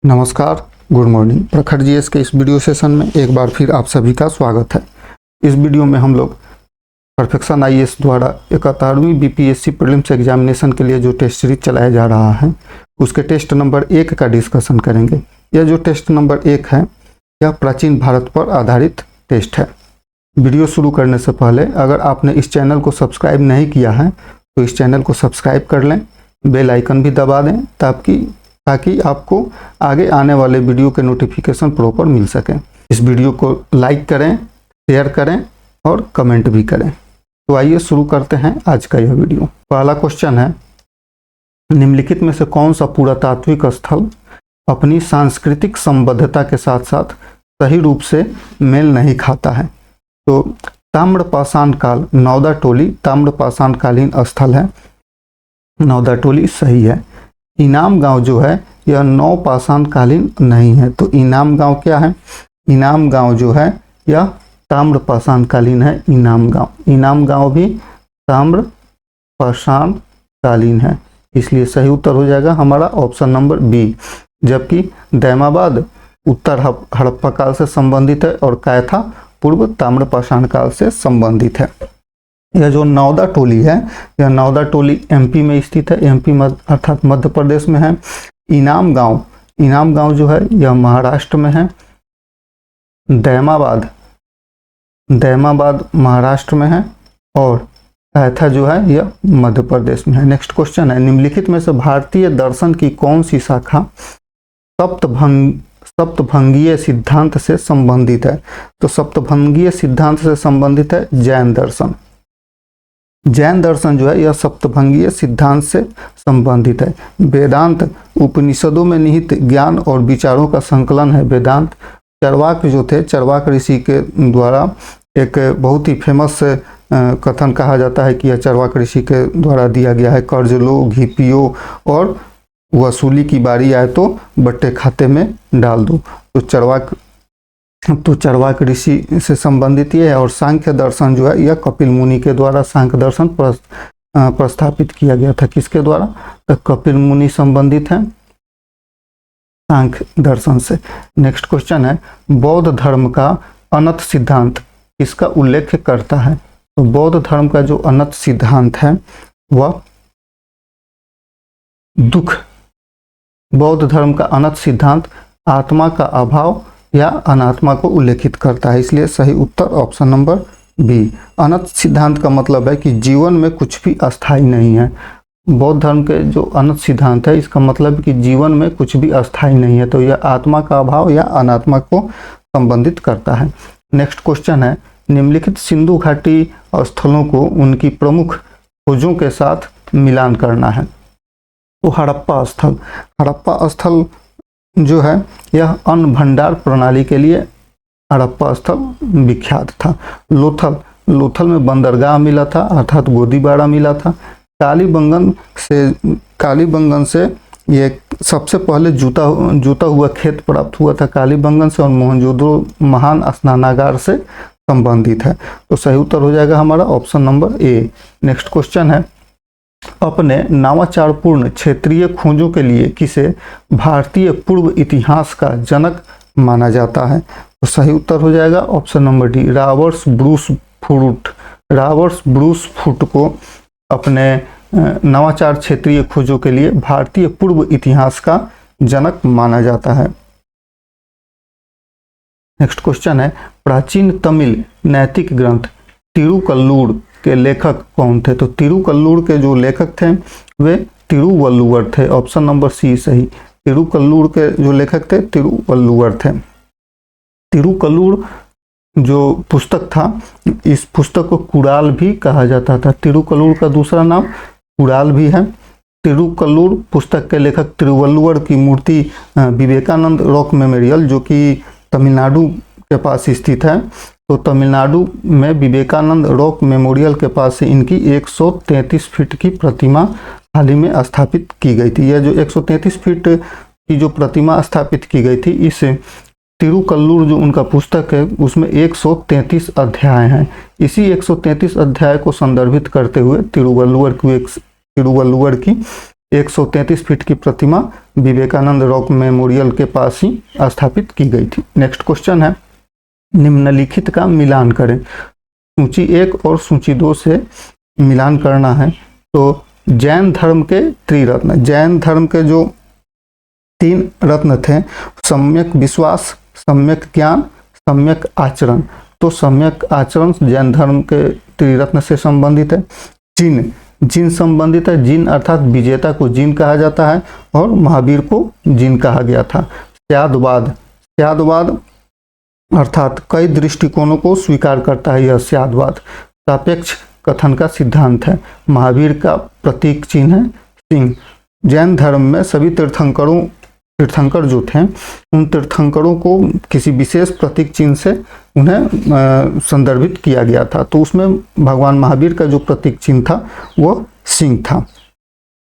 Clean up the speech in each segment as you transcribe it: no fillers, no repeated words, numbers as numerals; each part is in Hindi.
नमस्कार, गुड मॉर्निंग। प्रखर जीएस के इस वीडियो सेशन में एक बार फिर आप सभी का स्वागत है। इस वीडियो में हम लोग परफेक्शन आईएएस द्वारा 71वीं बीपीएससी प्रीलिम्स एग्जामिनेशन के लिए जो टेस्ट सीरीज चलाया जा रहा है उसके टेस्ट नंबर 1 का डिस्कशन करेंगे। यह जो टेस्ट नंबर 1 है यह प्राचीन भारत पर आधारित टेस्ट है। वीडियो शुरू करने से पहले अगर आपने इस चैनल को सब्सक्राइब नहीं किया है तो इस चैनल को सब्सक्राइब कर लें, बेल आइकन भी दबा दें ताकि आपको आगे आने वाले वीडियो के नोटिफिकेशन प्रॉपर मिल सके। इस वीडियो को लाइक करें, शेयर करें और कमेंट भी करें। तो आइए शुरू करते हैं आज का यह वीडियो। पहला क्वेश्चन है, निम्नलिखित में से कौन सा पुरातात्विक स्थल अपनी सांस्कृतिक संबद्धता के साथ साथ सही रूप से मेल नहीं खाता है? तो ताम्रपाषाण काल नौदा टोली ताम्रपाषाणकालीन स्थल है। नौदा टोली सही है। इनाम गांव जो है यह नवपाषाणकालीन नहीं है। तो इनाम गांव क्या है? इनाम गांव जो है यह ताम्रपाषाणकालीन है। इनाम गांव भी ताम्रपाषाणकालीन है, इसलिए सही उत्तर हो जाएगा हमारा ऑप्शन नंबर बी। जबकि दैमाबाद उत्तर हड़प्पा काल से संबंधित है और कैथा पूर्व ताम्रपाषाण काल से संबंधित है। यह जो नौदा टोली है यह नौदा टोली एमपी में स्थित है। एमपी अर्थात मध्य प्रदेश में है। इनाम गांव जो है यह महाराष्ट्र में है। दैमाबाद महाराष्ट्र में है और कैथा जो है यह मध्य प्रदेश में है। नेक्स्ट क्वेश्चन है, निम्नलिखित में से भारतीय दर्शन की कौन सी शाखा सप्तभंगीय सिद्धांत से संबंधित है? तो सप्तभंगीय सिद्धांत से संबंधित है जैन दर्शन। जैन दर्शन जो है यह सप्तभंगीय सिद्धांत से संबंधित है। वेदांत उपनिषदों में निहित ज्ञान और विचारों का संकलन है। वेदांत चरवाक जो थे, चरवाक ऋषि के द्वारा एक बहुत ही फेमस कथन कहा जाता है कि यह चरवाक ऋषि के द्वारा दिया गया है। कर्ज लो, घी पियो और वसूली की बारी आए तो बट्टे खाते में डाल दो। तो चरवाक ऋषि से संबंधित ये है। और सांख्य दर्शन जो है यह कपिल मुनि के द्वारा सांख्य दर्शन प्रस्थापित किया गया था। किसके द्वारा? तो कपिल मुनि संबंधित है सांख्य दर्शन से। नेक्स्ट क्वेश्चन है, बौद्ध धर्म का अनंत सिद्धांत किसका उल्लेख करता है? तो बौद्ध धर्म का जो अनंत सिद्धांत है वह दुख। बौद्ध धर्म का अनंत सिद्धांत आत्मा का अभाव या अनात्मा को उल्लेखित करता है, इसलिए सही उत्तर ऑप्शन नंबर बी। अनंत सिद्धांत का मतलब है कि जीवन में कुछ भी अस्थाई नहीं है। बौद्ध धर्म के जो अनंत सिद्धांत है इसका मतलब कि जीवन में कुछ भी अस्थाई नहीं है। तो यह आत्मा का अभाव या अनात्मा को संबंधित करता है। नेक्स्ट क्वेश्चन है, निम्नलिखित सिंधु घाटी स्थलों को उनकी प्रमुख खोजों के साथ मिलान करना है। तो हड़प्पा स्थल जो है यह अन्न भंडार प्रणाली के लिए हड़प्पा स्थल विख्यात था। लोथल में बंदरगाह मिला था अर्थात गोदीबाड़ा मिला था। कालीबंगन से ये सबसे पहले जूता हुआ खेत प्राप्त हुआ था कालीबंगन से। और मोहनजोदड़ो महान स्नानागार से संबंधित है। तो सही उत्तर हो जाएगा हमारा option number A. Next question है, अपने नवाचारपूर्ण क्षेत्रीय खोजों के लिए किसे भारतीय पूर्व इतिहास का जनक माना जाता है? तो सही उत्तर हो जाएगा option number D, Robert Bruce foot को अपने नवाचार क्षेत्रीय खोजों के लिए भारतीय पूर्व इतिहास का जनक माना जाता है। नेक्स्ट क्वेश्चन है, प्राचीन तमिल नैतिक ग्रंथ तिरुकल्लूर के लेखक कौन थे? तो तिरुकल्लूर के जो लेखक थे वे तिरुवल्लुवर थे। ऑप्शन नंबर सी सही। तिरुकल्लूर के जो लेखक थे तिरुवल्लुवर थे। तिरुकल्लूर जो पुस्तक था इस पुस्तक को कुड़ाल भी कहा जाता था। तिरुकल्लूर का दूसरा नाम कुड़ाल भी है। तिरुकल्लूर पुस्तक के लेखक तिरुवल्लुवर की मूर्ति विवेकानंद रॉक मेमोरियल जो कि तमिलनाडु के पास स्थित है। तो तमिलनाडु में विवेकानंद रॉक मेमोरियल के पास से इनकी 133 फीट की प्रतिमा हाल ही में स्थापित की गई थी। यह जो 133 फीट की जो प्रतिमा स्थापित की गई थी इस तिरुकल्लूर जो उनका पुस्तक है उसमें 133 अध्याय हैं। इसी 133 अध्याय को संदर्भित करते हुए तिरुवल्लुवर की 133 फीट की प्रतिमा विवेकानंद रॉक मेमोरियल के पास ही स्थापित की गई थी। नेक्स्ट क्वेश्चन है, निम्नलिखित का मिलान करें। सूची 1 और सूची 2 से मिलान करना है। तो जैन धर्म के त्रिरत्न, जैन धर्म के जो 3 रत्न थे, सम्यक विश्वास, सम्यक ज्ञान, सम्यक आचरण। तो सम्यक आचरण जैन धर्म के त्रिरत्न से संबंधित है। जिन संबंधित है, जिन अर्थात विजेता को जिन कहा जाता है और महावीर को जिन कहा गया था। स्यादवाद अर्थात कई दृष्टिकोणों को स्वीकार करता है यह स्यादवाद। सापेक्ष कथन का सिद्धांत है। महावीर का प्रतीक चिन्ह है सिंह। जैन धर्म में सभी तीर्थंकर जो थे, उन तीर्थंकरों को किसी विशेष प्रतीक चिन्ह से उन्हें संदर्भित किया गया था। तो उसमें भगवान महावीर का जो प्रतीक चिन्ह था वो सिंह था,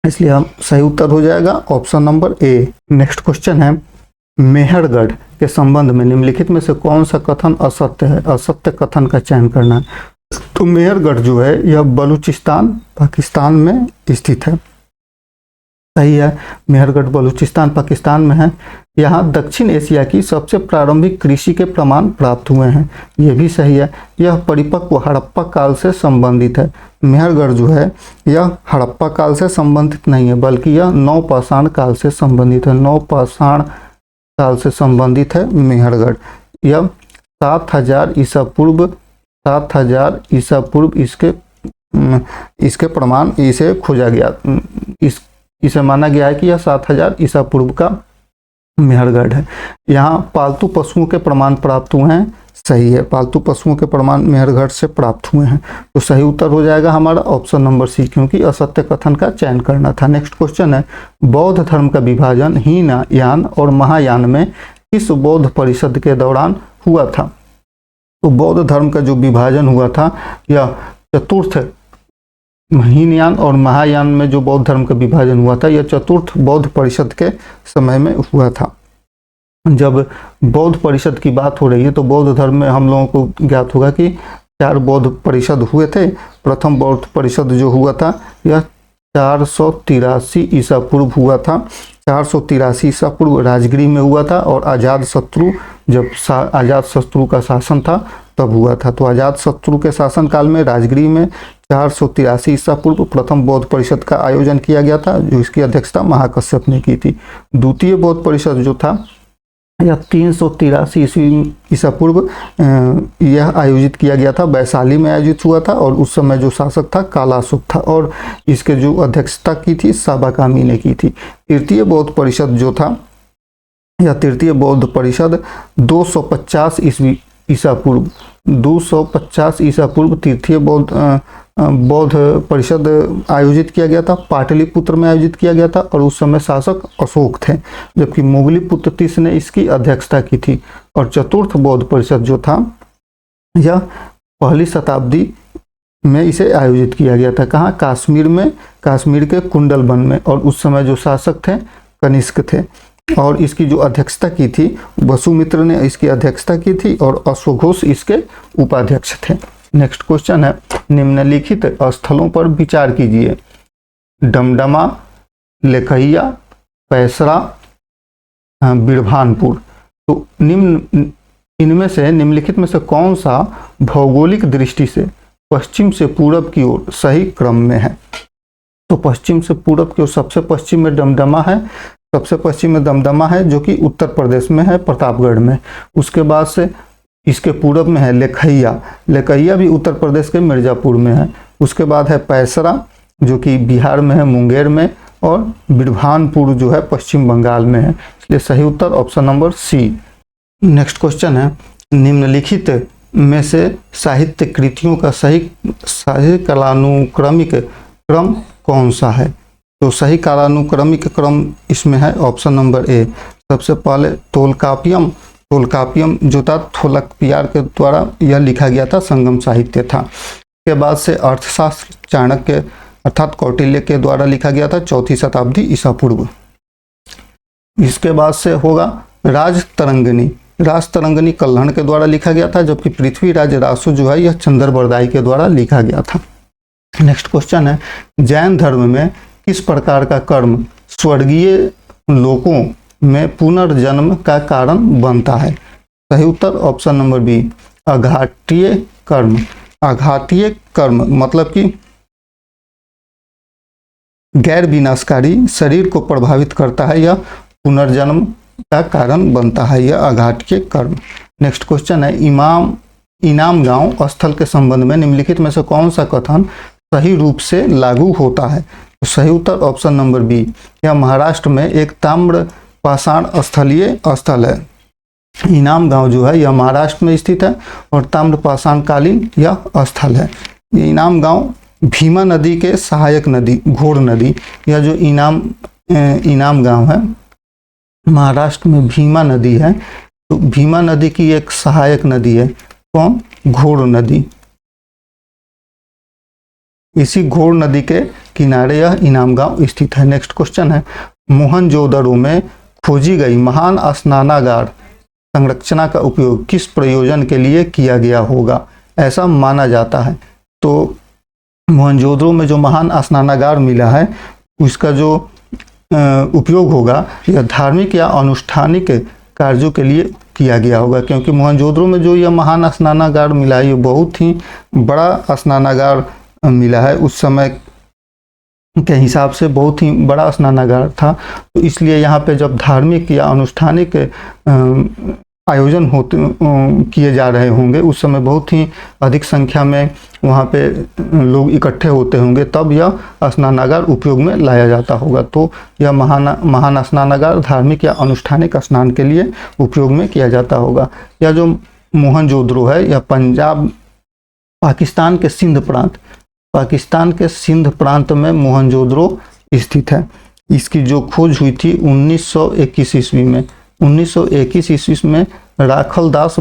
इसलिए हम सही उत्तर हो जाएगा option number A. Next question है, मेहरगढ़ के संबंध में निम्नलिखित में से कौन सा कथन असत्य है? असत्य कथन का चयन करना है। तो मेहरगढ़ जो है यह बलूचिस्तान पाकिस्तान में स्थित है। सही है, मेहरगढ़ बलूचिस्तान पाकिस्तान में है। यहाँ दक्षिण एशिया की सबसे प्रारंभिक कृषि के प्रमाण प्राप्त हुए हैं। यह भी सही है। यह परिपक्व हड़प्पा काल से संबंधित है। मेहरगढ़ जो है यह हड़प्पा काल से संबंधित नहीं है, बल्कि यह नवपाषाण काल से संबंधित है। नवपाषाण काल से संबंधित है मेहरगढ़। यह 7000 ईसा पूर्व 7000 ईसा पूर्व इसके प्रमाण इसे खोजा गया। इसे माना गया है कि यह 7000 ईसा पूर्व का मेहरगढ़ है। यहाँ पालतू पशुओं के प्रमाण प्राप्त हुए हैं। सही है, पालतू पशुओं के प्रमाण मेहरगढ़ से प्राप्त हुए हैं। तो सही उत्तर हो जाएगा हमारा ऑप्शन नंबर सी, क्योंकि असत्य कथन का चयन करना था। नेक्स्ट क्वेश्चन है, बौद्ध धर्म का विभाजन हीनयान और महायान में किस बौद्ध परिषद के दौरान हुआ था? तो बौद्ध धर्म का जो विभाजन हुआ था यह चतुर्थ हीनयान और महायान में जो बौद्ध धर्म का विभाजन हुआ था यह चतुर्थ बौद्ध परिषद के समय में हुआ था। जब बौद्ध परिषद की बात हो रही है तो बौद्ध धर्म में हम लोगों को ज्ञात होगा कि 4 बौद्ध परिषद हुए थे। प्रथम बौद्ध परिषद जो हुआ था यह 483 ईसा पूर्व हुआ था। 483 ईसा पूर्व राजगिरी में हुआ था और अजातशत्रु जब अजातशत्रु का शासन था तब हुआ था। तो अजातशत्रु के शासन काल में राजगिरी में 483 ईसा पूर्व प्रथम बौद्ध परिषद का आयोजन किया गया था, जो इसकी अध्यक्षता महाकश्यप ने की थी। द्वितीय बौद्ध परिषद जो था यह 383 ईसा पूर्व यह आयोजित किया गया था, वैशाली में आयोजित हुआ था और उस समय जो शासक था कालाशुक था और इसके जो अध्यक्षता की थी साबाकामी ने की थी। तृतीय बौद्ध परिषद जो था यह तृतीय बौद्ध परिषद 250 ईसा पूर्व 250 ईसा पूर्व तृतीय बौद्ध परिषद आयोजित किया गया था। पाटलिपुत्र में आयोजित किया गया था और उस समय शासक अशोक थे, जबकि मोगलीपुत्र तीस ने इसकी अध्यक्षता की थी। और चतुर्थ बौद्ध परिषद जो था यह पहली शताब्दी में इसे आयोजित किया गया था। कहाँ? कश्मीर में, कश्मीर के कुंडलवन में। और उस समय जो शासक थे कनिष्क थे और इसकी जो अध्यक्षता की थी वसुमित्र ने इसकी अध्यक्षता की थी और अश्वघोष इसके उपाध्यक्ष थे। नेक्स्ट क्वेश्चन है, निम्नलिखित स्थलों पर विचार कीजिए। डमडमा, लेखैया, पैसरा, बिरभानपुर। तो इनमें से निम्नलिखित में से कौन सा भौगोलिक दृष्टि से पश्चिम से पूरब की ओर सही क्रम में है? तो पश्चिम से पूरब की ओर सबसे पश्चिम में दमदमा है। सबसे पश्चिम में दमदमा है जो कि उत्तर प्रदेश में है, प्रतापगढ़ में। उसके बाद से इसके पूरब में है लेखैया। लेखैया भी उत्तर प्रदेश के मिर्जापुर में है। उसके बाद है पैसरा जो कि बिहार में है, मुंगेर में। और बिरभानपुर जो है पश्चिम बंगाल में है। इसलिए सही उत्तर option number C. Next question है, निम्नलिखित में से साहित्य कृतियों का सही कालानुक्रमिक क्रम कौन सा है? तो सही कालानुक्रमिक क्रम इसमें है ऑप्शन नंबर ए। सबसे पहले तोलकापियम जो था थोलकपियार के द्वारा यह लिखा गया था, संगम साहित्य था। इसके बाद से अर्थशास्त्र चाणक्य अर्थात कौटिल्य के द्वारा लिखा गया था, 4वीं शताब्दी ईसा पूर्व। इसके बाद से होगा राजतरंगिणी कल्हण के द्वारा लिखा गया था, जबकि पृथ्वीराज रासो जो है यह चंद्रबरदाई के द्वारा लिखा गया था। नेक्स्ट क्वेश्चन है, जैन धर्म में किस प्रकार का कर्म स्वर्गीय लोकों में पुनर्जन्म का कारण बनता है? सही उत्तर ऑप्शन नंबर बी, आघातीय कर्म। आघातीय कर्म मतलब कि गैर विनाशकारी, शरीर को प्रभावित करता है या पुनर्जन्म का कारण बनता है, यह आघातीय कर्म। नेक्स्ट क्वेश्चन है, इनाम गांव स्थल के संबंध में निम्नलिखित में से कौन सा कथन सही रूप से लागू होता है? तो सही उत्तर ऑप्शन नंबर बी, यह महाराष्ट्र में एक ताम्र पाषाण स्थलीय स्थल है। इनाम गांव जो है यह महाराष्ट्र में स्थित है और ताम्र पाषाण कालीन यह स्थल है। ये इनाम गांव भीमा नदी के सहायक नदी घोड़ नदी, यह जो इनाम गांव है महाराष्ट्र में भीमा नदी है, तो भीमा नदी की एक सहायक नदी है, कौन? घोड़ नदी। इसी घोड़ नदी के किनारे यह इनाम गांव स्थित है। नेक्स्ट क्वेश्चन है, मोहनजोदड़ो में खोजी गई महान स्नानागार संरचना का उपयोग किस प्रयोजन के लिए किया गया होगा, ऐसा माना जाता है? तो मोहनजोदड़ो में जो महान स्नानागार मिला है उसका जो उपयोग होगा यह धार्मिक या अनुष्ठानिक कार्यों के लिए किया गया होगा, क्योंकि मोहनजोदड़ो में जो यह महान स्नानागार मिला है ये बहुत ही बड़ा स्नानागार मिला है, उस समय के हिसाब से बहुत ही बड़ा स्नानागार था। तो इसलिए यहाँ पे जब धार्मिक या अनुष्ठानिक आयोजन होते किए जा रहे होंगे उस समय बहुत ही अधिक संख्या में वहाँ पे लोग इकट्ठे होते होंगे, तब यह स्नानागार उपयोग में लाया जाता होगा। तो यह महान स्नानागार धार्मिक या अनुष्ठानिक स्नान के लिए उपयोग में किया जाता होगा। यह जो मोहनजोदड़ो है यह पाकिस्तान के सिंध प्रांत में मोहनजोदड़ो स्थित है। इसकी जो खोज हुई थी 1921 ईस्वी में। 1921 ईस्वी में राखलदास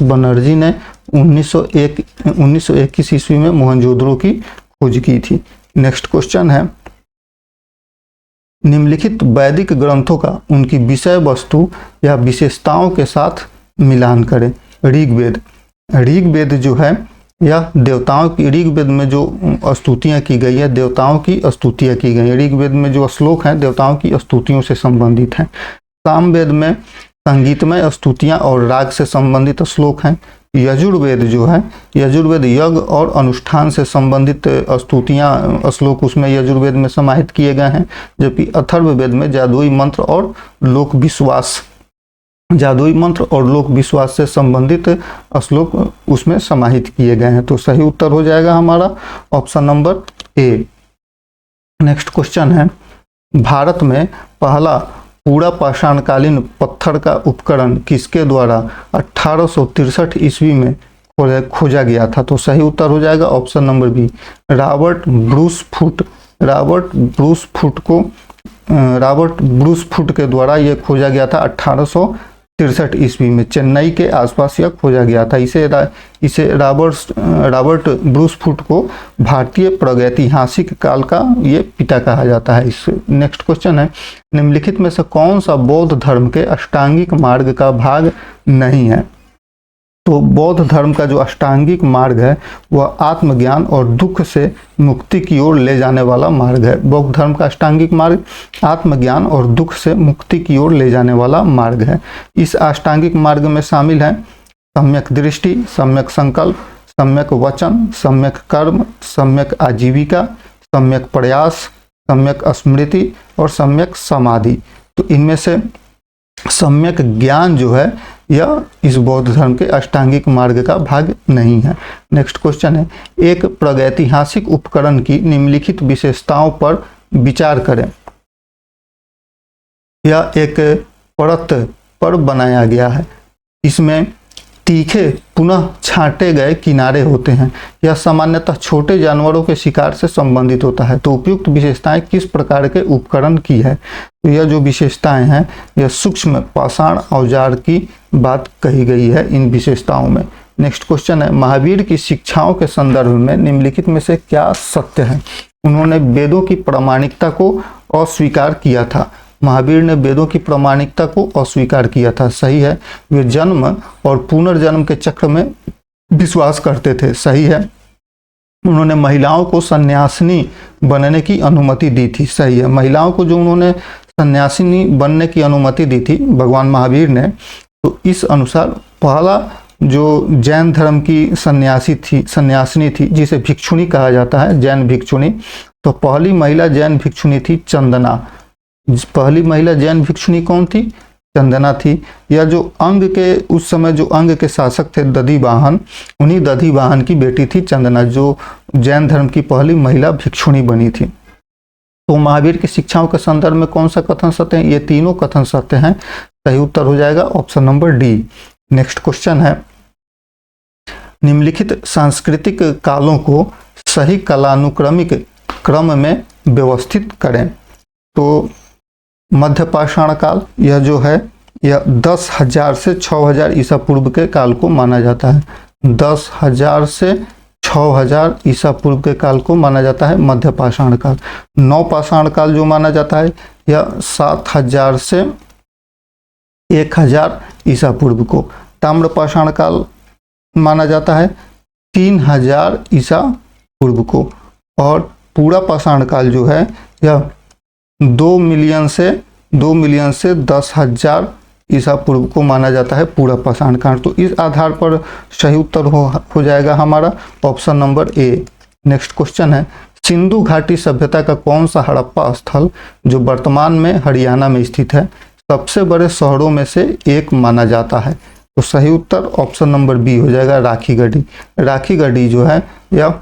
बनर्जी ने 1921 ईस्वी में मोहनजोदड़ो की खोज की थी। नेक्स्ट क्वेश्चन है, निम्नलिखित वैदिक ग्रंथों का उनकी विषय वस्तु या विशेषताओं के साथ मिलान करें। ऋग्वेद जो है यह देवताओं की, ऋग्वेद में जो स्तुतियाँ की गई है देवताओं की स्तुतियाँ की गई हैं। ऋग्वेद में जो श्लोक हैं देवताओं की स्तुतियों से संबंधित हैं। सामवेद में संगीतमय स्तुतियाँ और राग से संबंधित श्लोक हैं। यजुर्वेद जो है यजुर्वेद यज्ञ और अनुष्ठान से संबंधित स्तुतियाँ श्लोक उसमें यजुर्वेद में समाहित किए गए हैं, जबकि अथर्ववेद में जादुई मंत्र और लोक विश्वास से संबंधित श्लोक उसमें समाहित किए गए हैं। तो सही उत्तर हो जाएगा हमारा option number A. Next question है, भारत में पहला पूरा पाषाणकालीन पत्थर का उपकरण किसके द्वारा 1863 ईस्वी में खोजा गया था? तो सही उत्तर हो जाएगा option number B, Robert Bruce Foote के द्वारा यह खोजा गया था 1863 ईस्वी में। चेन्नई के आसपास यह खोजा गया था। इसे रॉबर्ट ब्रूस फुट को भारतीय प्रागैतिहासिक काल का ये पिता कहा जाता है। इस नेक्स्ट क्वेश्चन है, निम्नलिखित में से कौन सा बौद्ध धर्म के अष्टांगिक मार्ग का भाग नहीं है? तो बौद्ध धर्म का जो अष्टांगिक मार्ग है वह आत्मज्ञान और दुख से मुक्ति की ओर ले जाने वाला मार्ग है। बौद्ध धर्म का अष्टांगिक मार्ग आत्मज्ञान और दुख से मुक्ति की ओर ले जाने वाला मार्ग है। इस अष्टांगिक मार्ग में शामिल है सम्यक दृष्टि, सम्यक संकल्प, सम्यक वचन, सम्यक कर्म, सम्यक आजीविका, सम्यक प्रयास, सम्यक स्मृति और सम्यक समाधि। तो इनमें से सम्यक ज्ञान जो है यह इस बौद्ध धर्म के अष्टांगिक मार्ग का भाग नहीं है। नेक्स्ट क्वेश्चन है, एक प्रागैतिहासिक उपकरण की निम्नलिखित विशेषताओं पर विचार करें। यह एक परत पर बनाया गया है। इसमें तीखे पुनः छांटे गए किनारे होते हैं। यह सामान्यतः छोटे जानवरों के शिकार से संबंधित होता है। तो उपयुक्त विशेषताएं किस प्रकार के उपकरण की है? तो यह जो विशेषताएं हैं यह सूक्ष्म पाषाण औजार की बात कही गई है इन विशेषताओं में। नेक्स्ट क्वेश्चन है, महावीर की शिक्षाओं के संदर्भ में निम्नलिखित में से क्या सत्य है? उन्होंने वेदों की प्रामाणिकता को अस्वीकार किया था। महावीर ने वेदों की प्रामाणिकता को अस्वीकार किया था। सही है। वे जन्म और पुनर्जन्म के चक्र में विश्वास करते थे। सही है। उन्होंने महिलाओं को सन्यासिनी बनने की अनुमति दी थी। सही है, महिलाओं को जो उन्होंने सन्यासिनी बनने की अनुमति दी थी भगवान महावीर ने, तो इस अनुसार पहला जो जैन धर्म की सन्यासिनी थी जिसे भिक्षुणी कहा जाता है, जैन भिक्षुणी, तो पहली महिला जैन भिक्षुणी थी चंदना। पहली महिला जैन भिक्षुणी कौन थी? चंदना थी। या जो अंग के उस समय जो अंग के शासक थे दधिवाहन, उन्हीं दधिवाहन की बेटी थी चंदना, जो जैन धर्म की पहली महिला भिक्षुणी बनी थी। तो महावीर की शिक्षाओं के संदर्भ में कौन सा कथन सत्य है? ये तीनों कथन सत्य हैं। सही उत्तर हो जाएगा option number D. Next question है, निम्नलिखित सांस्कृतिक कालों को सही कालानुक्रमिक क्रम में व्यवस्थित करें। तो मध्य पाषाण काल, यह जो है यह 10,000 से 6,000 ईसा पूर्व के काल को माना जाता है। 10,000 से 6,000 ईसा पूर्व के काल को माना जाता है मध्य पाषाण काल। नव पाषाण काल जो माना जाता है यह 7,000 से 1,000 ईसा पूर्व को। ताम्र पाषाण काल माना जाता है 3,000 ईसा पूर्व को। और पूरा पाषाण काल जो है यह 2 मिलियन से 10,000 ईसा पूर्व को माना जाता है पूरा पाषाण काल। तो इस आधार पर सही उत्तर हो जाएगा हमारा option number A. Next question है, सिंधु घाटी सभ्यता का कौन सा हड़प्पा स्थल जो वर्तमान में हरियाणा में स्थित है सबसे बड़े शहरों में से एक माना जाता है? तो सही उत्तर ऑप्शन नंबर बी हो जाएगा, राखीगढ़ी। राखीगढ़ी जो है यह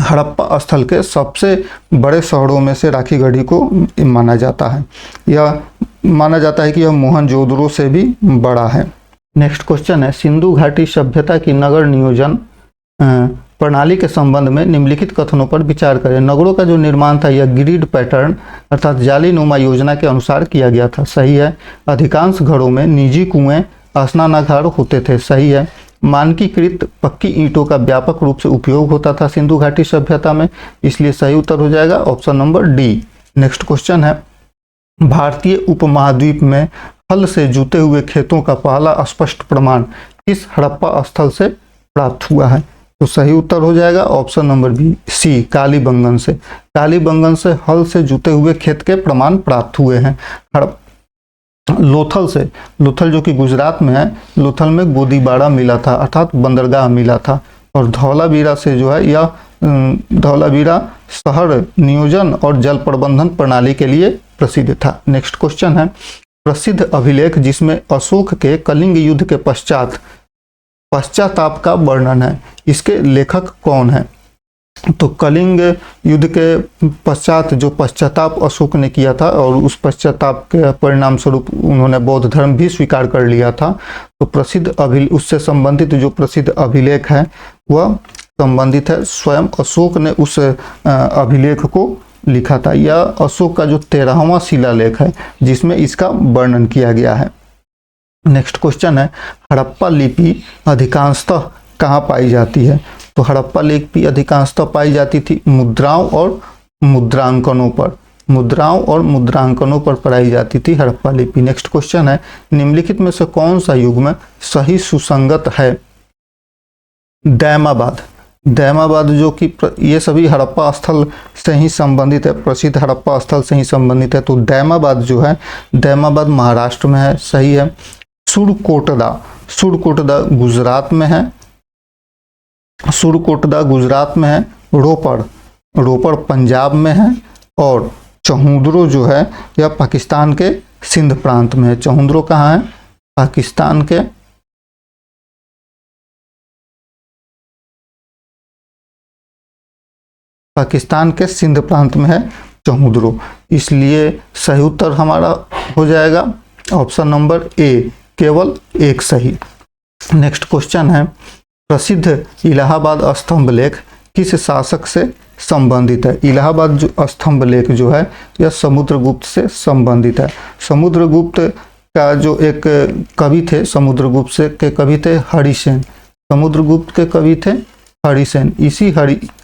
हड़प्पा स्थल के सबसे बड़े शहरों में से राखीगढ़ी को माना जाता है। यह माना जाता है कि यह मोहनजोदड़ो से भी बड़ा है। नेक्स्ट क्वेश्चन है, सिंधु घाटी सभ्यता की नगर नियोजन प्रणाली के संबंध में निम्नलिखित कथनों पर विचार करें। नगरों का जो निर्माण था यह ग्रिड पैटर्न अर्थात जालीनुमा योजना के अनुसार किया गया था। सही है। अधिकांश घरों में निजी कुएं स्नानागार होते थे। सही है। मानकीकृत पक्की ईंटों का व्यापक रूप से उपयोग होता था सिंधु घाटी सभ्यता में, इसलिए सही उत्तर हो जाएगा option number D. Next question है, भारतीय उपमहाद्वीप में हल से जुते हुए खेतों का पहला स्पष्ट प्रमाण किस हड़प्पा स्थल से प्राप्त हुआ है? तो सही उत्तर हो जाएगा option number B C, Kalibangan से। कालीबंगन से हल से जुते हुए खेत के प्रमाण प्राप्त हुए हैं। लोथल से, लोथल जो कि गुजरात में है, लोथल में गोदीबाड़ा मिला था अर्थात बंदरगाह मिला था। और धौलावीरा से जो है यह धौलावीरा शहर नियोजन और जल प्रबंधन प्रणाली के लिए प्रसिद्ध था। नेक्स्ट क्वेश्चन है, प्रसिद्ध अभिलेख जिसमें अशोक के कलिंग युद्ध के पश्चाताप का वर्णन है, इसके लेखक कौन है? तो कलिंग युद्ध के पश्चात जो पश्चाताप अशोक ने किया था और उस पश्चाताप के परिणाम स्वरूप उन्होंने बौद्ध धर्म भी स्वीकार कर लिया था। तो उससे संबंधित जो प्रसिद्ध अभिलेख है वह संबंधित है, स्वयं अशोक ने उस अभिलेख को लिखा था। यह अशोक का जो 13वां शिलालेख है जिसमें इसका वर्णन किया गया है। नेक्स्ट क्वेश्चन है, हड़प्पा लिपि अधिकांशतः कहाँ पाई जाती है? तो हड़प्पा लिपि अधिकांशतः पाई जाती थी मुद्राओं और मुद्रांकनों पर। मुद्राओं और मुद्रांकनों पर पाई जाती थी हड़प्पा लिपि। नेक्स्ट क्वेश्चन है, निम्नलिखित में से कौन सा युग में सही सुसंगत है? दैमाबाद। दैमाबाद जो कि ये सभी हड़प्पा स्थल से ही संबंधित है, प्रसिद्ध हड़प्पा स्थल से ही संबंधित है। तो दैमाबाद जो है, दैमाबाद महाराष्ट्र में है। सही है। सुरकोटदा, सुरकोटदा गुजरात में है। सुरकोटदा गुजरात में है। रोपड़, रोपड़ पंजाब में है। और चहुंद्रो जो है यह पाकिस्तान के सिंध प्रांत में है। चहुंद्रो कहाँ है? पाकिस्तान के सिंध प्रांत में है चहुंद्रो, इसलिए सही उत्तर हमारा हो जाएगा ऑप्शन नंबर ए, केवल एक सही। नेक्स्ट क्वेश्चन है, प्रसिद्ध इलाहाबाद स्तंभ लेख किस शासक से संबंधित है? इलाहाबाद जो स्तंभ लेख जो है यह समुद्रगुप्त से संबंधित है। समुद्रगुप्त का जो एक कवि थे, समुद्रगुप्त से के कवि थे हरिसेन। समुद्रगुप्त के कवि थे हरिसेन। इसी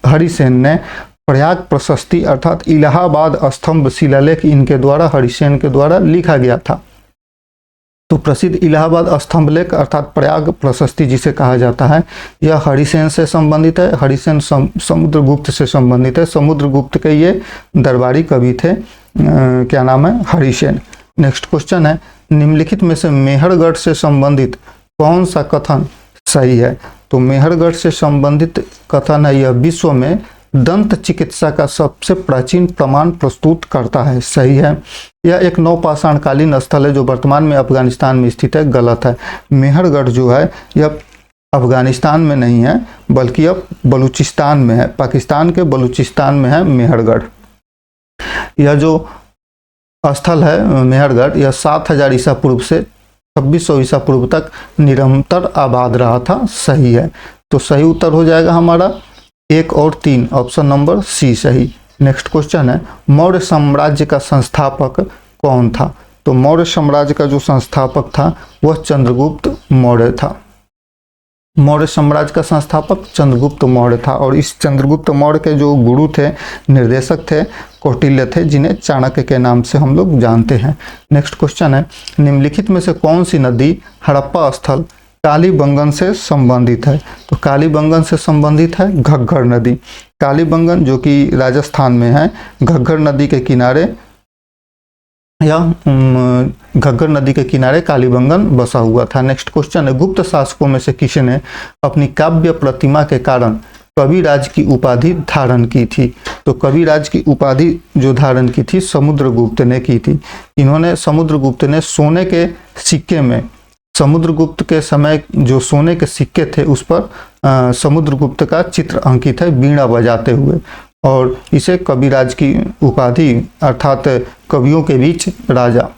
हरिसेन ने प्रयाग प्रशस्ति अर्थात इलाहाबाद स्तंभ शिलालेख इनके द्वारा, हरिसेन के द्वारा लिखा गया था। तो प्रसिद्ध इलाहाबाद स्तंभलेख अर्थात प्रयाग प्रशस्ति जिसे कहा जाता है, यह हरिसेन से संबंधित है। हरिसेन समुद्रगुप्त से संबंधित है। समुद्रगुप्त के ये दरबारी कवि थे, क्या नाम है, हरिसेन। नेक्स्ट क्वेश्चन है, निम्नलिखित में से मेहरगढ़ से संबंधित कौन सा कथन सही है? तो मेहरगढ़ से संबंधित कथन है, यह विश्व में दंत चिकित्सा का सबसे प्राचीन प्रमाण प्रस्तुत करता है। सही है। यह एक नवपाषाणकालीन स्थल है जो वर्तमान में अफगानिस्तान में स्थित है। गलत है। मेहरगढ़ जो है यह अफगानिस्तान में नहीं है बल्कि अब बलूचिस्तान में है। पाकिस्तान के बलूचिस्तान में है मेहरगढ़। यह जो स्थल है मेहरगढ़, यह 7000 ईसा पूर्व से 2600 ईसा पूर्व तक निरंतर आबाद रहा था। सही है। तो सही उत्तर हो जाएगा हमारा 1 और 3, ऑप्शन नंबर सी सही। नेक्स्ट क्वेश्चन है, मौर्य साम्राज्य का संस्थापक कौन था? तो मौर्य साम्राज्य का जो संस्थापक था वह चंद्रगुप्त मौर्य था। मौर्य साम्राज्य का संस्थापक चंद्रगुप्त मौर्य था और इस चंद्रगुप्त मौर्य के जो गुरु थे, निर्देशक थे, कौटिल्य थे, जिन्हें चाणक्य के नाम से हम लोग जानते हैं। नेक्स्ट क्वेश्चन है, निम्नलिखित में से कौन सी नदी हड़प्पा स्थल कालीबंगन से संबंधित है? तो कालीबंगन से संबंधित है घग्गर नदी। कालीबंगन जो कि राजस्थान में है, घग्गर नदी के किनारे या घग्गर नदी के किनारे कालीबंगन बसा हुआ था। नेक्स्ट क्वेश्चन है, गुप्त शासकों में से किसने अपनी काव्य प्रतिमा के कारण कविराज की उपाधि धारण की थी? तो कविराज की उपाधि जो धारण की थी समुद्रगुप्त ने की थी। इन्होंने, समुद्रगुप्त ने सोने के सिक्के में, समुद्रगुप्त के समय जो सोने के सिक्के थे उस पर समुद्रगुप्त का चित्र अंकित है वीणा बजाते हुए, और इसे कविराज की उपाधि अर्थात कवियों के बीच राजा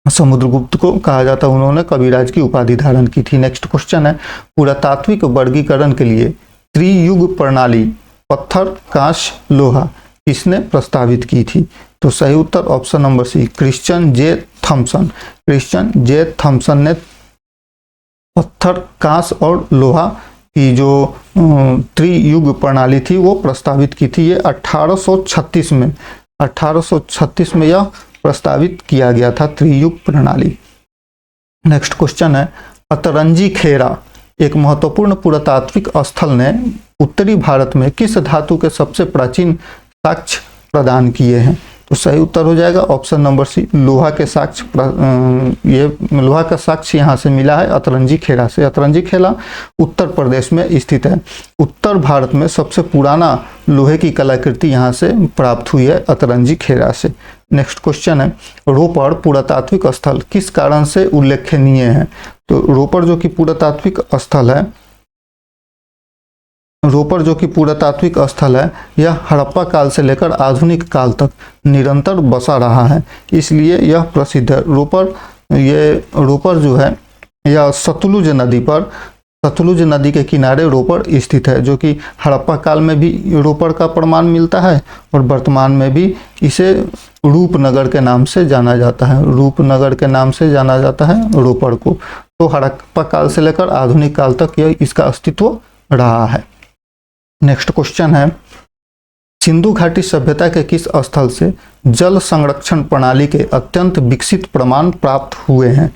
समुद्रगुप्त को कहा जाता। उन्होंने कविराज की उपाधि धारण की थी। नेक्स्ट क्वेश्चन है, पुरातात्विक वर्गीकरण के लिए त्रियुग प्रणाली पत्थर, कांच, लोहा किसने प्रस्तावित की थी? तो सही उत्तर option number C, Christian J Thomsen. Christian J Thomsen ने पत्थर, कांच और लोहा की जो त्रियुग प्रणाली थी वो प्रस्तावित की थी। ये 1836 में यह प्रस्तावित किया गया था त्रियुग प्रणाली। नेक्स्ट क्वेश्चन है, अतरंजी खेरा एक महत्वपूर्ण पुरातात्विक स्थल ने उत्तरी भारत में किस धातु के सबसे प्राचीन साक्ष्य प्रदान किए हैं? तो सही उत्तर हो जाएगा ऑप्शन नंबर सी, लोहा के साक्ष्य। ये लोहा का साक्ष्य यहाँ से मिला है अतरंजी खेड़ा से। अतरंजी खेड़ा उत्तर प्रदेश में स्थित है। उत्तर भारत में सबसे पुराना लोहे की कलाकृति यहाँ से प्राप्त हुई है अतरंजी खेड़ा से। नेक्स्ट क्वेश्चन है, रोपड़ पुरातात्विक स्थल किस कारण से उल्लेखनीय है? तो रोपड़ जो कि पुरातात्विक स्थल है, रोपड़ जो कि पुरातात्विक स्थल है, यह हड़प्पा काल से लेकर आधुनिक काल तक निरंतर बसा रहा है, इसलिए यह प्रसिद्ध है। रोपड़ जो है यह सतलुज नदी पर, सतलुज नदी के किनारे रोपड़ स्थित है, जो कि हड़प्पा काल में भी रोपड़ का प्रमाण मिलता है और वर्तमान में भी इसे रूपनगर के नाम से जाना जाता है। रूपनगर के नाम से जाना जाता है रोपड़ को। तो हड़प्पा काल से लेकर आधुनिक काल तक यह इसका अस्तित्व रहा है। नेक्स्ट क्वेश्चन है, सिंधु घाटी सभ्यता के किस स्थल से जल संरक्षण प्रणाली के अत्यंत विकसित प्रमाण प्राप्त हुए हैं?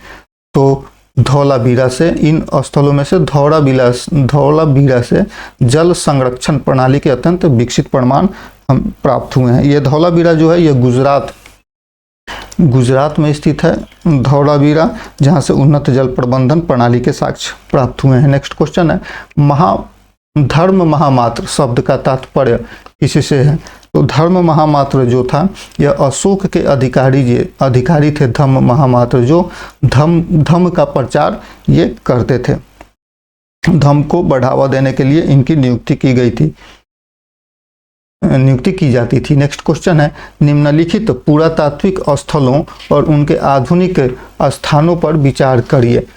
तो धौलावीरा से। इन स्थलों में से धौलावीरा से जल संरक्षण प्रणाली के अत्यंत विकसित प्रमाण हम प्राप्त हुए हैं। ये धौलावीरा जो है ये गुजरात में स्थित है, धौलावीरा, जहाँ से उन्नत जल प्रबंधन प्रणाली के साक्ष्य प्राप्त हुए हैं। नेक्स्ट क्वेश्चन है, धर्म महामात्र शब्द का तात्पर्य किससे है? तो धर्म महामात्र जो था यह अशोक के अधिकारी थे, धम्म महामात्र, जो धम्म का प्रचार ये करते थे। धम्म को बढ़ावा देने के लिए इनकी नियुक्ति की जाती थी। नेक्स्ट क्वेश्चन है, निम्नलिखित पुरातात्विक स्थलों और उनके आधुनिक स्थानों पर विचार करिए।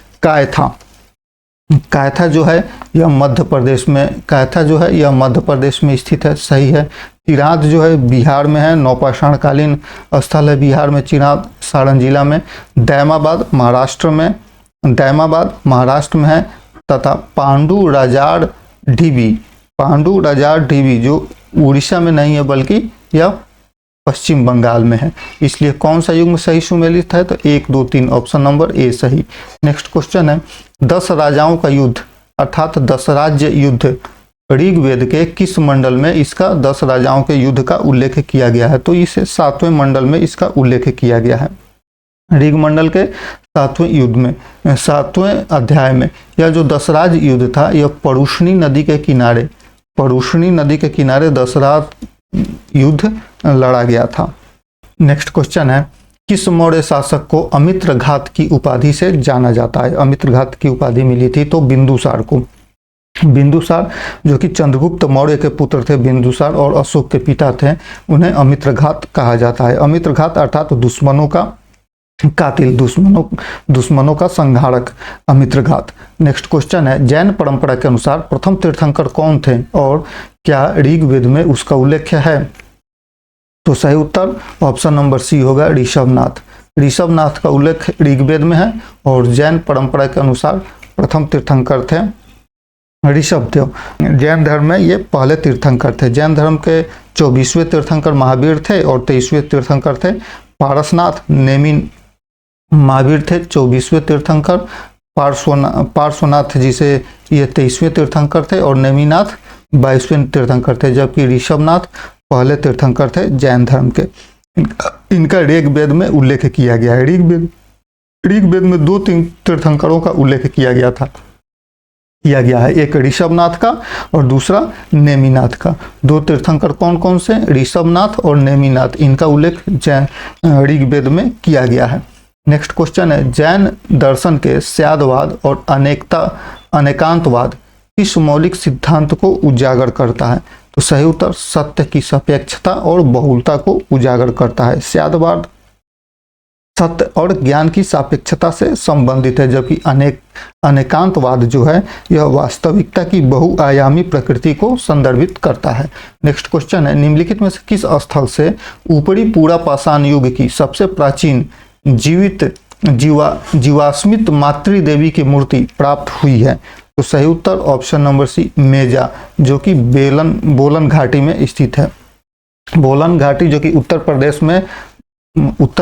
कायथा जो है यह मध्य प्रदेश में स्थित है। सही है। चिराद जो है बिहार में है, नौपाषाणकालीन स्थल है बिहार में चिराद, सारण जिला में। दैमाबाद महाराष्ट्र में है, तथा पांडु राजार ढीबी जो उड़ीसा में नहीं है बल्कि यह पश्चिम बंगाल में है। इसलिए कौन सा युग्म सही सुमेलित है? तो 1, 2, 3 ऑप्शन नंबर ए सही। नेक्स्ट क्वेश्चन है 10 राजाओं का युद्ध अर्थात 10 राज्य युद्ध ऋग्वेद के किस मंडल में इसका 10 राजाओं के युद्ध का उल्लेख किया गया है? तो इसे 7वें मंडल में इसका उल्लेख किया गया है। ऋग मंडल के 7वें युद्ध में 7वें अध्याय में यह जो 10 राज्य युद्ध था यह परुष्णी नदी के किनारे 10 राज्य युद्ध लड़ा गया था। नेक्स्ट क्वेश्चन है किस मौर्य शासक को अमित्रघात की उपाधि से जाना जाता है? अमित्रघात की उपाधि मिली थी तो बिंदुसार को। बिंदुसार जो कि चंद्रगुप्त मौर्य के पुत्र थे, बिंदुसार और अशोक के पिता थे, उन्हें अमित्रघात कहा जाता है। अमित्रघात अर्थात दुश्मनों का कातिल, दुश्मनों का संहारक, अमित्रघात। नेक्स्ट क्वेश्चन है जैन परंपरा के अनुसार प्रथम तीर्थंकर कौन थे और क्या ऋग्वेद में उसका उल्लेख है? तो सही उत्तर ऑप्शन नंबर सी होगा ऋषभनाथ। ऋषभनाथ का उल्लेख ऋग्वेद में है और जैन परंपरा के अनुसार प्रथम तीर्थंकर थे ऋषभदेव। जैन धर्म में ये पहले तीर्थंकर थे। जैन धर्म के 24वें तीर्थंकर महावीर थे और 23वें तीर्थंकर थे पारसनाथ। नेमि महावीर थे 24वें तीर्थंकर। पार्श्वनाथ जिसे ये 23वें तीर्थंकर थे और नेमिनाथ 22वें तीर्थंकर थे, जबकि ऋषभनाथ पहले तीर्थंकर थे जैन धर्म के। इनका ऋग्वेद में उल्लेख किया गया है। ऋग्वेद में 2 तीर्थंकरों का उल्लेख किया गया है, एक ऋषभनाथ का और दूसरा नेमिनाथ का। 2 तीर्थंकर कौन कौन से? ऋषभनाथ और नेमिनाथ। इनका उल्लेख ऋग्वेद में किया गया है। नेक्स्ट क्वेश्चन है जैन दर्शन के स्यादवाद और अनेकांतवाद किस मौलिक सिद्धांत को उजागर करता है? तो सही उत्तर सत्य की सापेक्षता और बहुलता को उजागर करता है। स्यादवाद सत्य और ज्ञान की सापेक्षता से संबंधित है, जबकि अनेकांतवाद जो है यह वास्तविकता की बहुआयामी प्रकृति को संदर्भित करता है। नेक्स्ट क्वेश्चन है निम्नलिखित में से किस स्थल से ऊपरी पूरा पाषाण युग की सबसे प्राचीन जीवित जीवाश्मित मातृदेवी की मूर्ति प्राप्त हुई है? तो सही उत्तर ऑप्शन नंबर सी मेजा, जो कि बोलन घाटी में स्थित है। बोलन घाटी जो कि उत्तर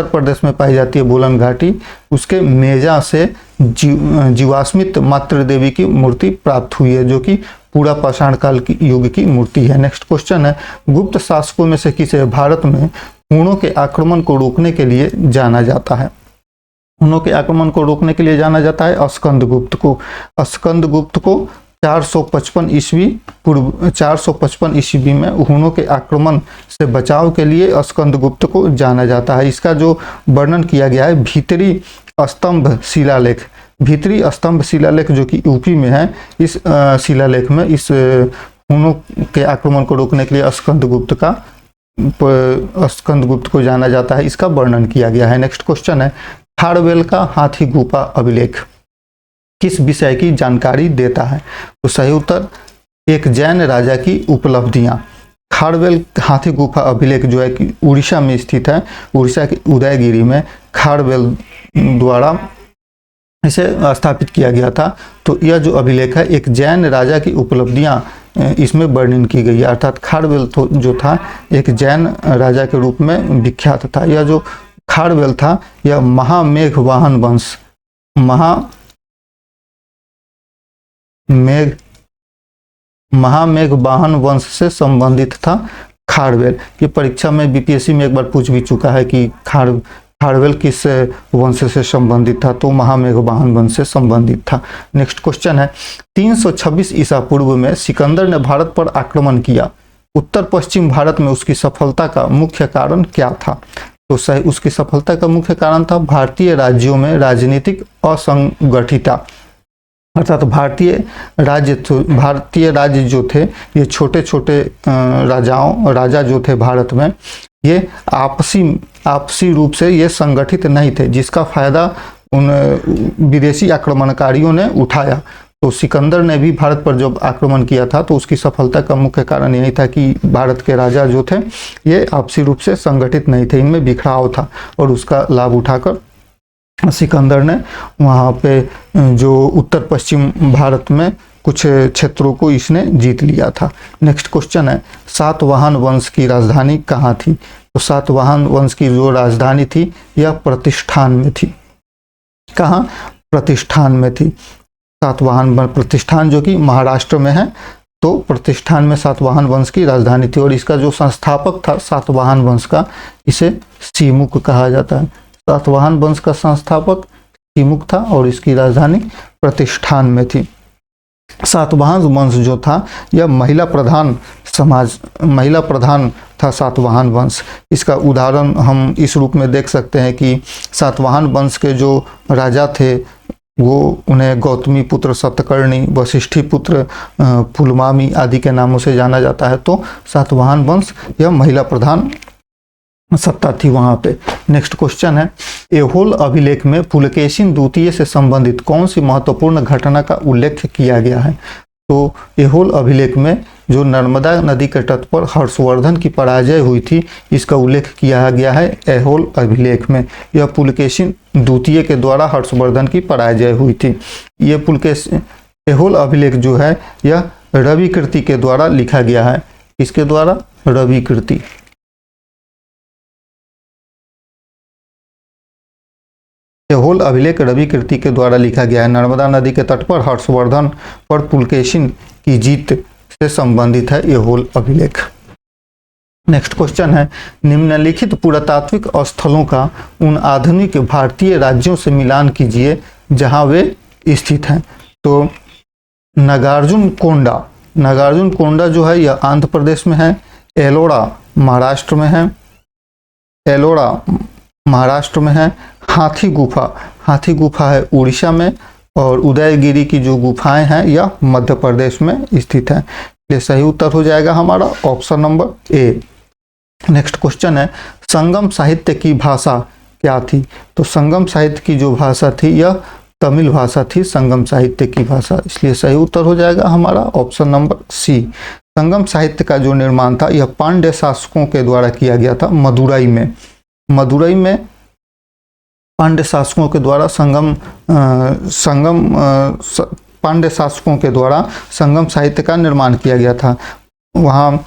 प्रदेश में पाई जाती है, बोलन घाटी, उसके मेजा से जीवाश्मित मातृदेवी की मूर्ति प्राप्त हुई है, जो कि पूरा पाषाण काल की युग की मूर्ति है। नेक्स्ट क्वेश्चन है गुप्त शासकों में से किसे भारत में हूणों के आक्रमण को रोकने के लिए जाना जाता है? हूणों के आक्रमण को रोकने के लिए जाना जाता है स्कंदगुप्त को। स्कंदगुप्त को 455 ईस्वी में हूणों के आक्रमण से बचाव के लिए स्कंदगुप्त को जाना जाता है। इसका जो वर्णन किया गया है भीतरी स्तंभ शिलालेख जो कि यूपी में है, इस शिलालेख में इस हूणों के आक्रमण को रोकने के लिए स्कंदगुप्त को जाना जाता है, इसका वर्णन किया गया है। नेक्स्ट क्वेश्चन है खारवेल का हाथी गुफा अभिलेख किस विषय की जानकारी देता है? तो सही उत्तर एक जैन राजा की उपलब्धियां। खारवेल हाथी गुफा अभिलेख जो है कि उड़ीसा में स्थित है, उड़ीसा के उदयगिरी में खारवेल द्वारा इसे स्थापित किया गया था। तो यह जो अभिलेख है एक जैन राजा की उपलब्धियां इसमें वर्णन की गई है, अर्थात खारवेल तो जो था एक जैन राजा के रूप में विख्यात था। यह जो खारवेल था यह महामेघवाहन वंश से संबंधित था खारवेल। ये परीक्षा में बीपीएससी में एक बार पूछ भी चुका है कि खारवेल किस वंश से संबंधित था, तो महामेघवाहन वंश से संबंधित था। नेक्स्ट क्वेश्चन है 326 ईसा पूर्व में सिकंदर ने भारत पर आक्रमण किया, उत्तर पश्चिम भारत में उसकी सफलता का मुख्य कारण क्या था? तो सही उसकी सफलता का मुख्य कारण था भारतीय राज्यों में राजनीतिक असंगठितता, अर्थात भारतीय राज्य जो थे ये छोटे छोटे राजा जो थे भारत में, ये आपसी रूप से ये संगठित नहीं थे, जिसका फायदा उन विदेशी आक्रमणकारियों ने उठाया। तो सिकंदर ने भी भारत पर जब आक्रमण किया था तो उसकी सफलता का मुख्य कारण यही था कि भारत के राजा जो थे ये आपसी रूप से संगठित नहीं थे, इनमें बिखराव था, और उसका लाभ उठाकर सिकंदर ने वहाँ पे जो उत्तर पश्चिम भारत में कुछ क्षेत्रों को इसने जीत लिया था। नेक्स्ट क्वेश्चन है सातवाहन वंश की राजधानी कहाँ थी? तो सातवाहन वंश की जो राजधानी थी यह प्रतिष्ठान में थी। कहाँ? प्रतिष्ठान में थी। सातवाहन प्रतिष्ठान जो कि महाराष्ट्र में है, तो प्रतिष्ठान में सातवाहन वंश की राजधानी थी। और इसका जो संस्थापक था सातवाहन वंश का, इसे सीमुक कहा जाता है। सातवाहन वंश का संस्थापक सीमुक था और इसकी राजधानी प्रतिष्ठान में थी। सातवाहन वंश जो था यह महिला प्रधान था सातवाहन वंश। इसका उदाहरण हम इस रूप में देख सकते हैं कि सातवाहन वंश के जो राजा थे वो उन्हें गौतमी पुत्र सतकर्णी, वशिष्ठी पुत्र पुलमामी आदि के नामों से जाना जाता है। तो सातवाहन वंश यह महिला प्रधान सत्ता थी वहाँ पे। नेक्स्ट क्वेश्चन है, ऐहोल अभिलेख में पुलकेशिन द्वितीय से संबंधित कौन सी महत्वपूर्ण घटना का उल्लेख किया गया है? तो ऐहोल अभिलेख में जो नर्मदा नदी के तट पर हर्षवर्धन की पराजय हुई थी, इसका उल्लेख किया गया है ऐहोल अभिलेख में। यह पुलकेशिन द्वितीय के द्वारा हर्षवर्धन की पराजय हुई थी। ये ऐहोल अभिलेख जो है यह रविकृति के द्वारा लिखा गया है। इसके द्वारा? रविकृति। ऐहोल अभिलेख रविकृति के द्वारा लिखा गया है। नर्मदा नदी के तट पर हर्षवर्धन पर पुलकेशिन की जीत से संबंधित है ऐहोल अभिलेख। नेक्स्ट क्वेश्चन है, निम्नलिखित पुरातात्विक स्थलों का उन आधुनिक भारतीय राज्यों से मिलान कीजिए जहां वे स्थित हैं। तो नागार्जुन कोंडा जो है यह आंध्र प्रदेश में है। एलोरा महाराष्ट्र में है। हाथी गुफा है उड़ीसा में। और उदयगिरी की जो गुफाएं हैं यह मध्य प्रदेश में स्थित है। ये सही उत्तर हो जाएगा हमारा option number A. Next question है, संगम साहित्य की भाषा क्या थी? तो संगम साहित्य की जो भाषा थी यह तमिल भाषा थी, संगम साहित्य की भाषा। इसलिए सही उत्तर हो जाएगा हमारा ऑप्शन नंबर सी। संगम साहित्य का जो निर्माण था यह पांड्य शासकों के द्वारा किया गया था मदुरई में पांड्य शासकों के द्वारा पांड्य शासकों के द्वारा संगम साहित्य का निर्माण किया गया था। वहाँ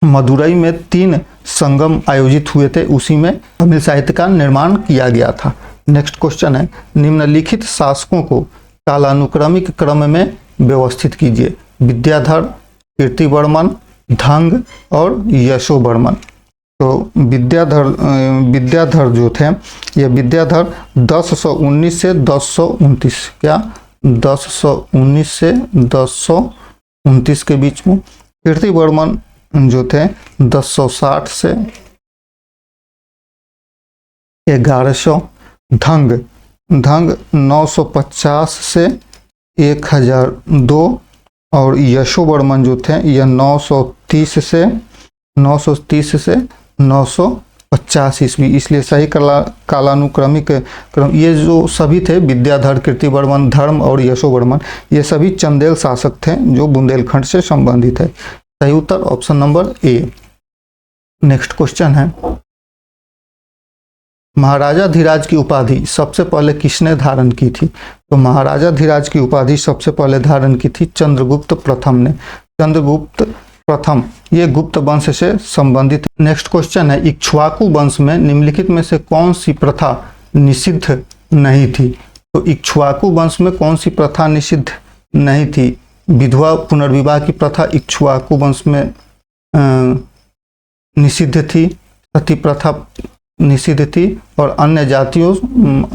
मदुरई में 3 संगम आयोजित हुए थे, उसी में तमिल साहित्य का निर्माण किया गया था। नेक्स्ट क्वेश्चन है, निम्नलिखित शासकों को कालानुक्रमिक क्रम में व्यवस्थित कीजिए। विद्याधर, कीर्तिवर्मन, धंग और यशोवर्मन। तो विद्याधर जो थे, ये विद्याधर 1019 से 1029 क्या 1019 से 1029 के बीच में। कीर्तिवर्मन जो थे 1060 से 1100। धंग 950 से 1002। और यशोवर्मन जो थे यह 930 से 950 ईस्वी। इसलिए सही कालानुक्रमिक क्रम ये जो सभी थे, विद्याधर, कीर्तिवर्मन, धर्म और यशोवर्मन, ये सभी चंदेल शासक थे जो बुंदेलखंड से संबंधित है। सही उत्तर option number A. Next question है, महाराजा धीराज की उपाधि सबसे पहले किसने धारण की थी? तो महाराजा धीराज की उपाधि सबसे पहले धारण की थी चंद्रगुप्त प्रथम ने। चंद्रगुप्त प्रथम ये गुप्त वंश से संबंधित। नेक्स्ट क्वेश्चन है, इक्ष्वाकु वंश में निम्नलिखित में से कौन सी प्रथा निषिद्ध नहीं थी? तो इक्ष्वाकु वंश में कौन सी प्रथा निषिद्ध नहीं थी? विधवा पुनर्विवाह की प्रथा इक्ष्वाकु वंश में निषिद्ध थी, सती प्रथा निषिद्ध थी और अन्य जातियों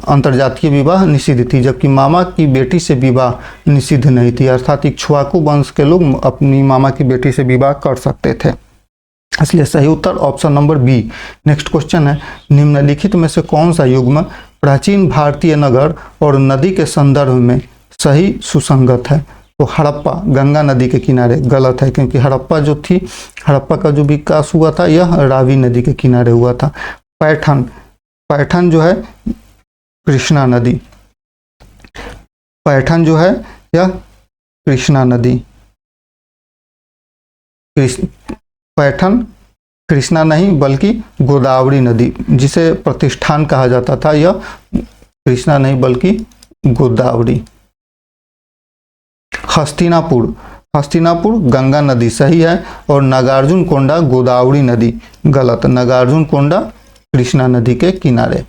अंतरजातीय विवाह निषिद्ध थी, जबकि मामा की बेटी से विवाह निषिद्ध नहीं थी। अर्थात इक्ष्वाकु वंश के लोग अपनी मामा की बेटी से विवाह कर सकते थे। इसलिए सही उत्तर option number B. Next question है, निम्नलिखित में से कौन सा युग्म प्राचीन भारतीय नगर और नदी के संदर्भ में सही सुसंगत है? तो हड़प्पा गंगा नदी के किनारे गलत है, क्योंकि हड़प्पा का जो विकास हुआ था यह रावी नदी के किनारे हुआ था। पैठन जो है कृष्णा नदी। पैठन जो है यह कृष्णा नदी। पैठन कृष्णा नहीं बल्कि गोदावरी नदी, जिसे प्रतिष्ठान कहा जाता था, यह कृष्णा नहीं बल्कि गोदावरी। हस्तिनापुर गंगा नदी सही है, और नागार्जुन कोंडा गोदावरी नदी गलत, नागार्जुन कोंडा कृष्णा नदी के किनारे,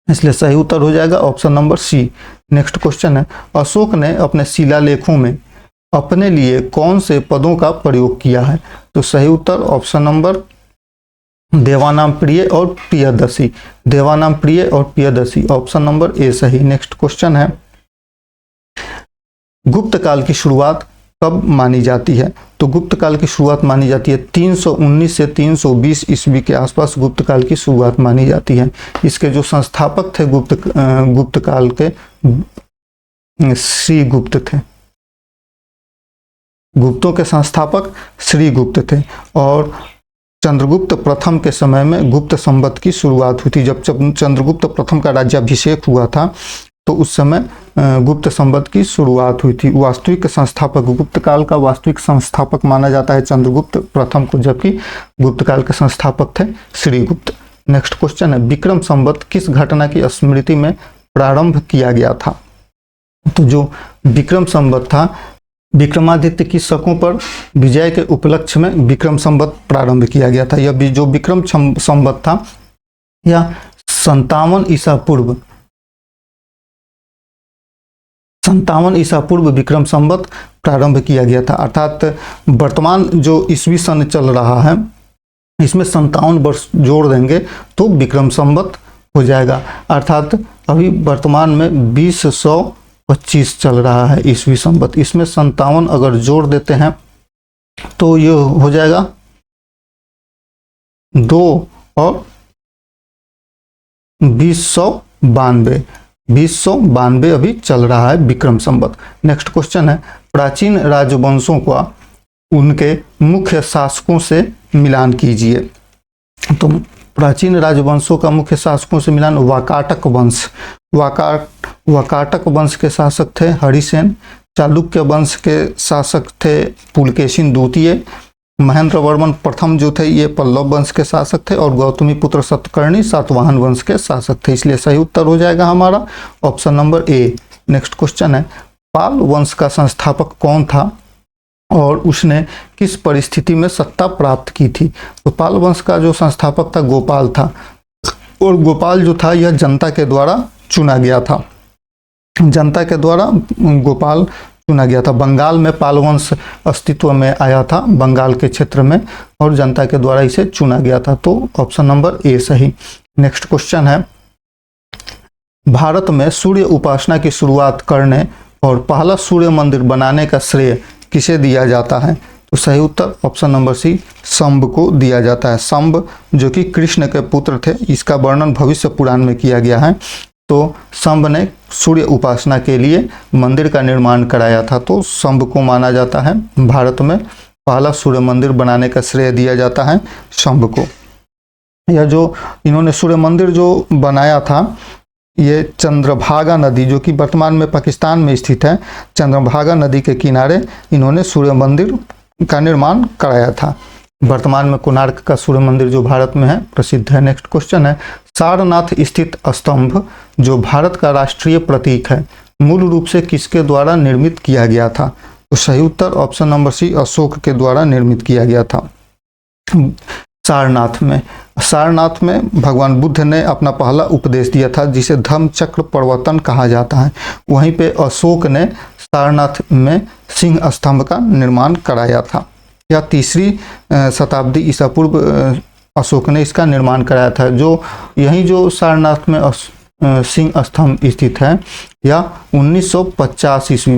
इसलिए सही उत्तर हो जाएगा option number C. Next question है, अशोक ने अपने शिलालेखों में अपने लिए कौन से पदों का प्रयोग किया है? तो सही उत्तर ऑप्शन नंबर देवानाम प्रिय और प्रियदर्शी, देवानाम प्रिय और प्रियदर्शी, ऑप्शन नंबर ए सही। नेक्स्ट क्वेश्चन है, गुप्त काल की शुरुआत कब मानी जाती है? तो गुप्त काल की शुरुआत मानी जाती है 319 से 320 ईस्वी के आसपास गुप्त काल की शुरुआत मानी जाती है। इसके जो संस्थापक थे गुप्त काल के, श्री गुप्त थे, गुप्तों के संस्थापक श्री गुप्त थे, और चंद्रगुप्त प्रथम के समय में गुप्त संवत की शुरुआत हुई थी। जब चंद्रगुप्त प्रथम का राज्याभिषेक हुआ था तो उस समय गुप्त संवत की शुरुआत हुई थी। वास्तविक संस्थापक, गुप्त काल का वास्तविक संस्थापक माना जाता है चंद्रगुप्त प्रथम को, जबकि गुप्त काल के संस्थापक थे श्रीगुप्त। नेक्स्ट क्वेश्चन है, विक्रम संवत किस घटना की स्मृति में प्रारंभ किया गया था? तो जो विक्रम संवत था, विक्रमादित्य की शकों पर विजय के उपलक्ष्य में विक्रम संवत प्रारंभ किया गया था। यह जो विक्रम संवत था यह 57 ईसा पूर्व विक्रम संवत प्रारंभ किया गया था। अर्थात वर्तमान जो ईस्वी सन चल रहा है इसमें 57 वर्ष जोड़ देंगे तो विक्रम संवत हो जाएगा। अर्थात अभी वर्तमान में 2025 चल रहा है ईस्वी संवत, इसमें 57 अगर जोड़ देते हैं तो ये हो जाएगा 2 और 2092 अभी चल रहा है विक्रम संवत। नेक्स्ट क्वेश्चन है, प्राचीन राजवंशों का उनके मुख्य शासकों से मिलान कीजिए। तो प्राचीन राजवंशों का मुख्य शासकों से मिलान, वाकाटक वंश, वाकाटक वंश के शासक थे हरिसेन, चालुक्य वंश के शासक थे पुलकेशिन द्वितीय, महेंद्र वर्मन प्रथम जो थे ये पल्लव वंश के शासक थे, और गौतमी पुत्र सतकर्णी सातवाहन वंश के शासक थे। इसलिए सही उत्तर हो जाएगा हमारा option number A. Next question है, पाल वंश का संस्थापक कौन था और उसने किस परिस्थिति में सत्ता प्राप्त की थी? तो पाल वंश का जो संस्थापक था गोपाल था, और गोपाल जो था यह जनता के द्वारा चुना गया था, जनता के द्वारा गोपाल चुना गया था। बंगाल में पाल वंश अस्तित्व में आया था, बंगाल के क्षेत्र में, और जनता के द्वारा इसे चुना गया था। तो ऑप्शन नंबर ए सही। नेक्स्ट क्वेश्चन है, भारत में सूर्य उपासना की शुरुआत करने और पहला सूर्य मंदिर बनाने का श्रेय किसे दिया जाता है? तो सही उत्तर ऑप्शन नंबर सी, शंभ को दिया जाता है। शंभ जो कि कृष्ण के पुत्र थे, इसका वर्णन भविष्य पुराण में किया गया है। तो शंभ ने सूर्य उपासना के लिए मंदिर का निर्माण कराया था, तो शंभ को माना जाता है भारत में पहला सूर्य मंदिर बनाने का श्रेय दिया जाता है शंभ को। यह जो इन्होंने सूर्य मंदिर जो बनाया था ये चंद्रभागा नदी जो कि वर्तमान में पाकिस्तान में स्थित है, चंद्रभागा नदी के किनारे इन्होंने सूर्य मंदिर का निर्माण कराया था। वर्तमान में कोणार्क का सूर्य मंदिर जो भारत में है प्रसिद्ध है। नेक्स्ट क्वेश्चन है, सारनाथ स्थित स्तंभ जो भारत का राष्ट्रीय प्रतीक है मूल रूप से किसके द्वारा निर्मित किया गया था? तो सही उत्तर ऑप्शन नंबर सी, अशोक के द्वारा निर्मित किया गया था। सारनाथ में भगवान बुद्ध ने अपना पहला उपदेश दिया था जिसे धम्म चक्र प्रवर्तन कहा जाता है। वहीं पे अशोक ने सारनाथ में सिंह स्तंभ का निर्माण कराया था। यह 3री शताब्दी ईसा पूर्व अशोक ने इसका निर्माण कराया था। जो यही जो सारनाथ में सिंह स्तंभ स्थित है या 1950 ईस्वी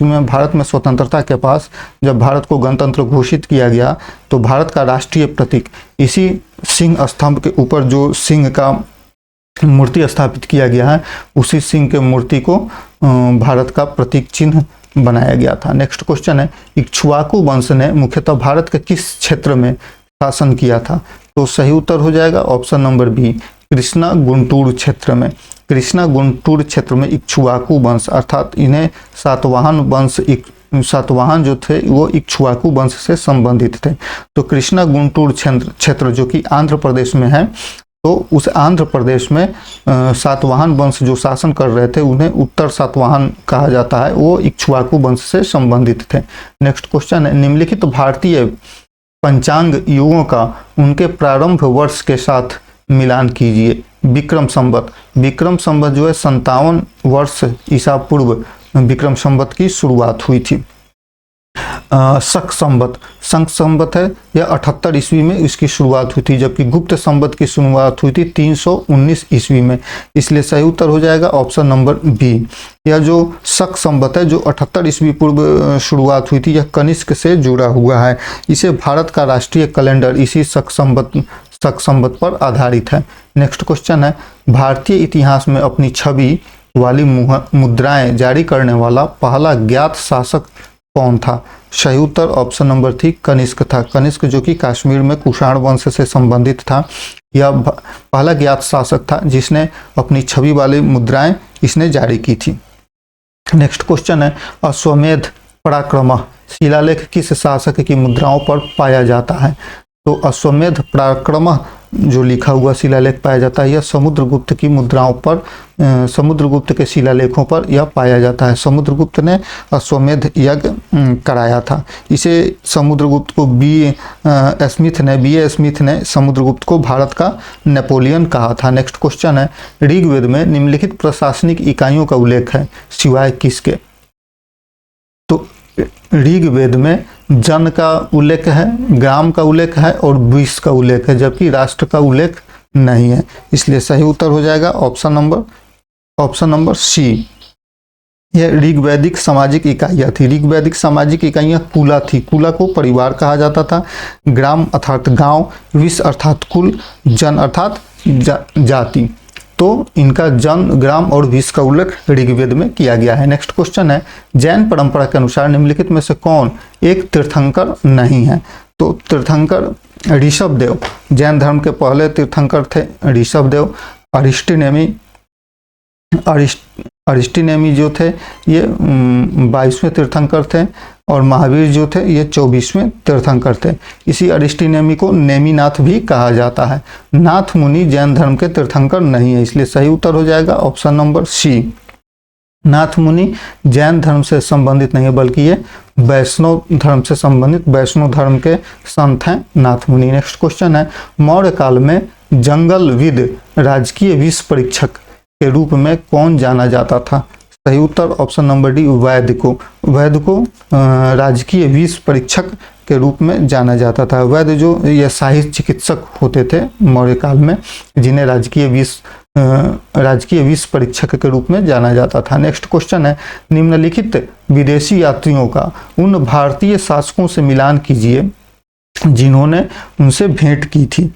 में भारत में स्वतंत्रता के पास जब भारत को गणतंत्र घोषित किया गया तो भारत का राष्ट्रीय प्रतीक इसी सिंह स्तंभ के ऊपर जो सिंह का मूर्ति स्थापित किया गया है उसी सिंह के मूर्ति को भारत का प्रतीक चिन्ह बनाया गया था। नेक्स्ट क्वेश्चन है, इक्ष्वाकु वंश ने मुख्यतः भारत के किस क्षेत्र में शासन किया था? तो सही उत्तर हो जाएगा option number B, Krishna Guntur क्षेत्र में। कृष्णा गुंटूर क्षेत्र में इक्ष्वाकु वंश अर्थात इन्हें सातवाहन जो थे वो इक्ष्वाकु वंश से संबंधित थे। तो कृष्णा गुंटूर क्षेत्र जो कि आंध्र प्रदेश में है तो उस आंध्र प्रदेश में सातवाहन वंश जो शासन कर रहे थे उन्हें उत्तर सातवाहन कहा जाता है, वो इक्ष्वाकु वंश से संबंधित थे। नेक्स्ट क्वेश्चन है, निम्नलिखित भारतीय पंचांग युगों का उनके प्रारंभ वर्ष के साथ मिलान कीजिए। विक्रम संवत, विक्रम संवत जो है 57 वर्ष ईसा पूर्व विक्रम संवत की शुरुआत हुई थी। शक संवत, शक संवत है यह 78 ईस्वी में इसकी शुरुआत हुई थी, जबकि गुप्त संवत की शुरुआत हुई थी 319 ईस्वी में, इसलिए सही उत्तर हो जाएगा ऑप्शन नंबर बी। यह जो शक संवत है जो 78 ईस्वी पूर्व शुरुआत हुई थी, यह कनिष्क से जुड़ा हुआ है। इसे भारत का राष्ट्रीय कैलेंडर इसी शक संवत पर आधारित है। नेक्स्ट क्वेश्चन है, भारतीय इतिहास में अपनी छवि वाली मुद्राएं जारी करने वाला पहला ज्ञात शासक कौन था? सही उत्तर ऑप्शन नंबर 3 कनिष्क था। कनिष्क जो कि कश्मीर में कुषाण वंश से संबंधित था, यह पहला ज्ञात शासक था जिसने अपनी छवि वाली मुद्राएं इसने जारी की थी। नेक्स्ट क्वेश्चन है, अश्वमेध पराक्रम शिलालेख किस शासक की मुद्राओं पर पाया जाता है? तो अश्वमेध पराक्रम जो लिखा हुआ शिलालेख पाया जाता है यह समुद्रगुप्त की मुद्राओं पर, समुद्रगुप्त के शिलालेखों पर यह पाया जाता है। समुद्रगुप्त ने अश्वमेध यज्ञ कराया था। इसे समुद्रगुप्त को बी ए स्मिथ ने समुद्रगुप्त को भारत का नेपोलियन कहा था। नेक्स्ट क्वेश्चन है, ऋग्वेद में निम्नलिखित प्रशासनिक इकाइयों का उल्लेख है सिवाय किसके? तो ऋग्वेद में जन का उल्लेख है, ग्राम का उल्लेख है और विश्व का उल्लेख है, जबकि राष्ट्र का उल्लेख नहीं है, इसलिए सही उत्तर हो जाएगा ऑप्शन नंबर सी। यह ऋग्वैदिक सामाजिक इकाइयाँ थी। ऋग्वैदिक सामाजिक इकाइयाँ कुला थी। कुला को परिवार कहा जाता था। ग्राम अर्थात गांव, विश्व अर्थात कुल, जन अर्थात जाति। तो इनका जन, ग्राम और विश्व का उल्लेख ऋग्वेद में किया गया है। नेक्स्ट क्वेश्चन है, जैन परंपरा के अनुसार निम्नलिखित में से कौन एक तीर्थंकर नहीं है? तो तीर्थंकर ऋषभदेव, जैन धर्म के पहले तीर्थंकर थे ऋषभदेव। अरिस्टिनेमी जो थे ये 22वें तीर्थंकर थे और महावीर जो थे ये 24वें तीर्थंकर थे। इसी अरिस्टिनेमी को नेमिनाथ भी कहा जाता है। नाथ मुनि जैन धर्म के तीर्थंकर नहीं है, इसलिए सही उत्तर हो जाएगा ऑप्शन नंबर सी। नाथ मुनि जैन धर्म से संबंधित नहीं है, बल्कि ये वैष्णव धर्म से संबंधित वैष्णव धर्म के संत हैं नाथ मुनि। नेक्स्ट क्वेश्चन है, मौर्य काल में जंगलविद राजकीय विष परीक्षक के रूप में कौन जाना जाता था? सही उत्तर ऑप्शन नंबर डी वैद्य को। वैद्य को राजकीय विष परीक्षक के रूप में जाना जाता था। वैद्य जो ये साहित्य चिकित्सक होते थे मौर्य काल में, जिन्हें राजकीय विष परीक्षक के रूप में जाना जाता था। नेक्स्ट क्वेश्चन है, निम्नलिखित विदेशी यात्रियों का उन भारतीय शासकों से मिलान कीजिए जिन्होंने उनसे भेंट की थी।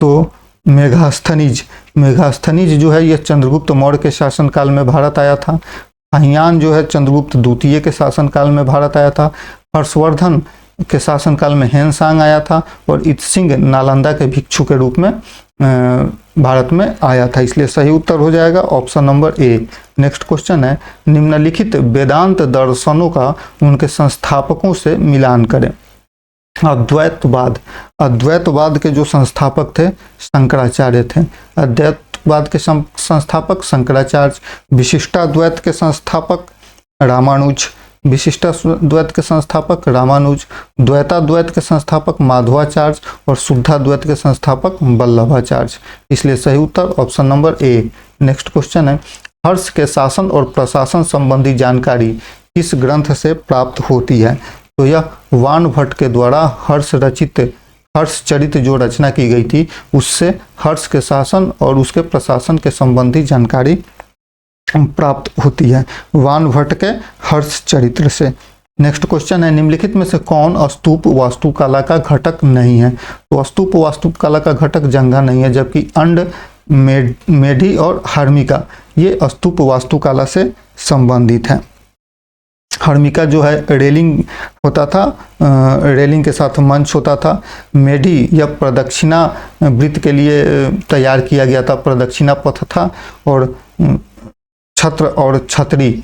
तो मेघास्थनीज जो है यह चंद्रगुप्त मौर्य के शासनकाल में भारत आया था। हाइयान जो है चंद्रगुप्त द्वितीय के शासनकाल में भारत आया था। हर्षवर्धन के शासनकाल में हेनसांग आया था और इत्सिंग नालंदा के भिक्षु के रूप में भारत में आया था, इसलिए सही उत्तर हो जाएगा option number A. Next question है, निम्नलिखित वेदांत दर्शनों का उनके संस्थापकों से मिलान करें। अद्वैतवाद के जो संस्थापक थे शंकराचार्य थे। अद्वैतवाद के संस्थापक शंकराचार्य। विशिष्टाद्वैत के संस्थापक रामानुज। विशिष्टाद्वैत के संस्थापक रामानुज। द्वैताद्वैत के संस्थापक माधवाचार्य और शुद्धाद्वैत के संस्थापक वल्लभाचार्य, इसलिए सही उत्तर option number A. Next question है, हर्ष के शासन और प्रशासन संबंधी जानकारी किस ग्रंथ से प्राप्त होती है? तो यह वान भट्ट के द्वारा हर्ष चरित जो रचना की गई थी उससे हर्ष के शासन और उसके प्रशासन के संबंधी जानकारी प्राप्त होती है, वान भट्ट के हर्ष चरित्र से। नेक्स्ट क्वेश्चन है, निम्नलिखित में से कौन स्तूप वास्तुकला का घटक नहीं है? तो स्तूप वास्तुकला का घटक जंगा नहीं है, जबकि अंड, मेढी और हर्मिका ये स्तूप वास्तुकला से संबंधित है। हर्मिका जो है रेलिंग होता था, रेलिंग के साथ मंच होता था। मेढी या प्रदक्षिणा वृत्त के लिए तैयार किया गया था, प्रदक्षिणा पथ था। और छत्र और छतरी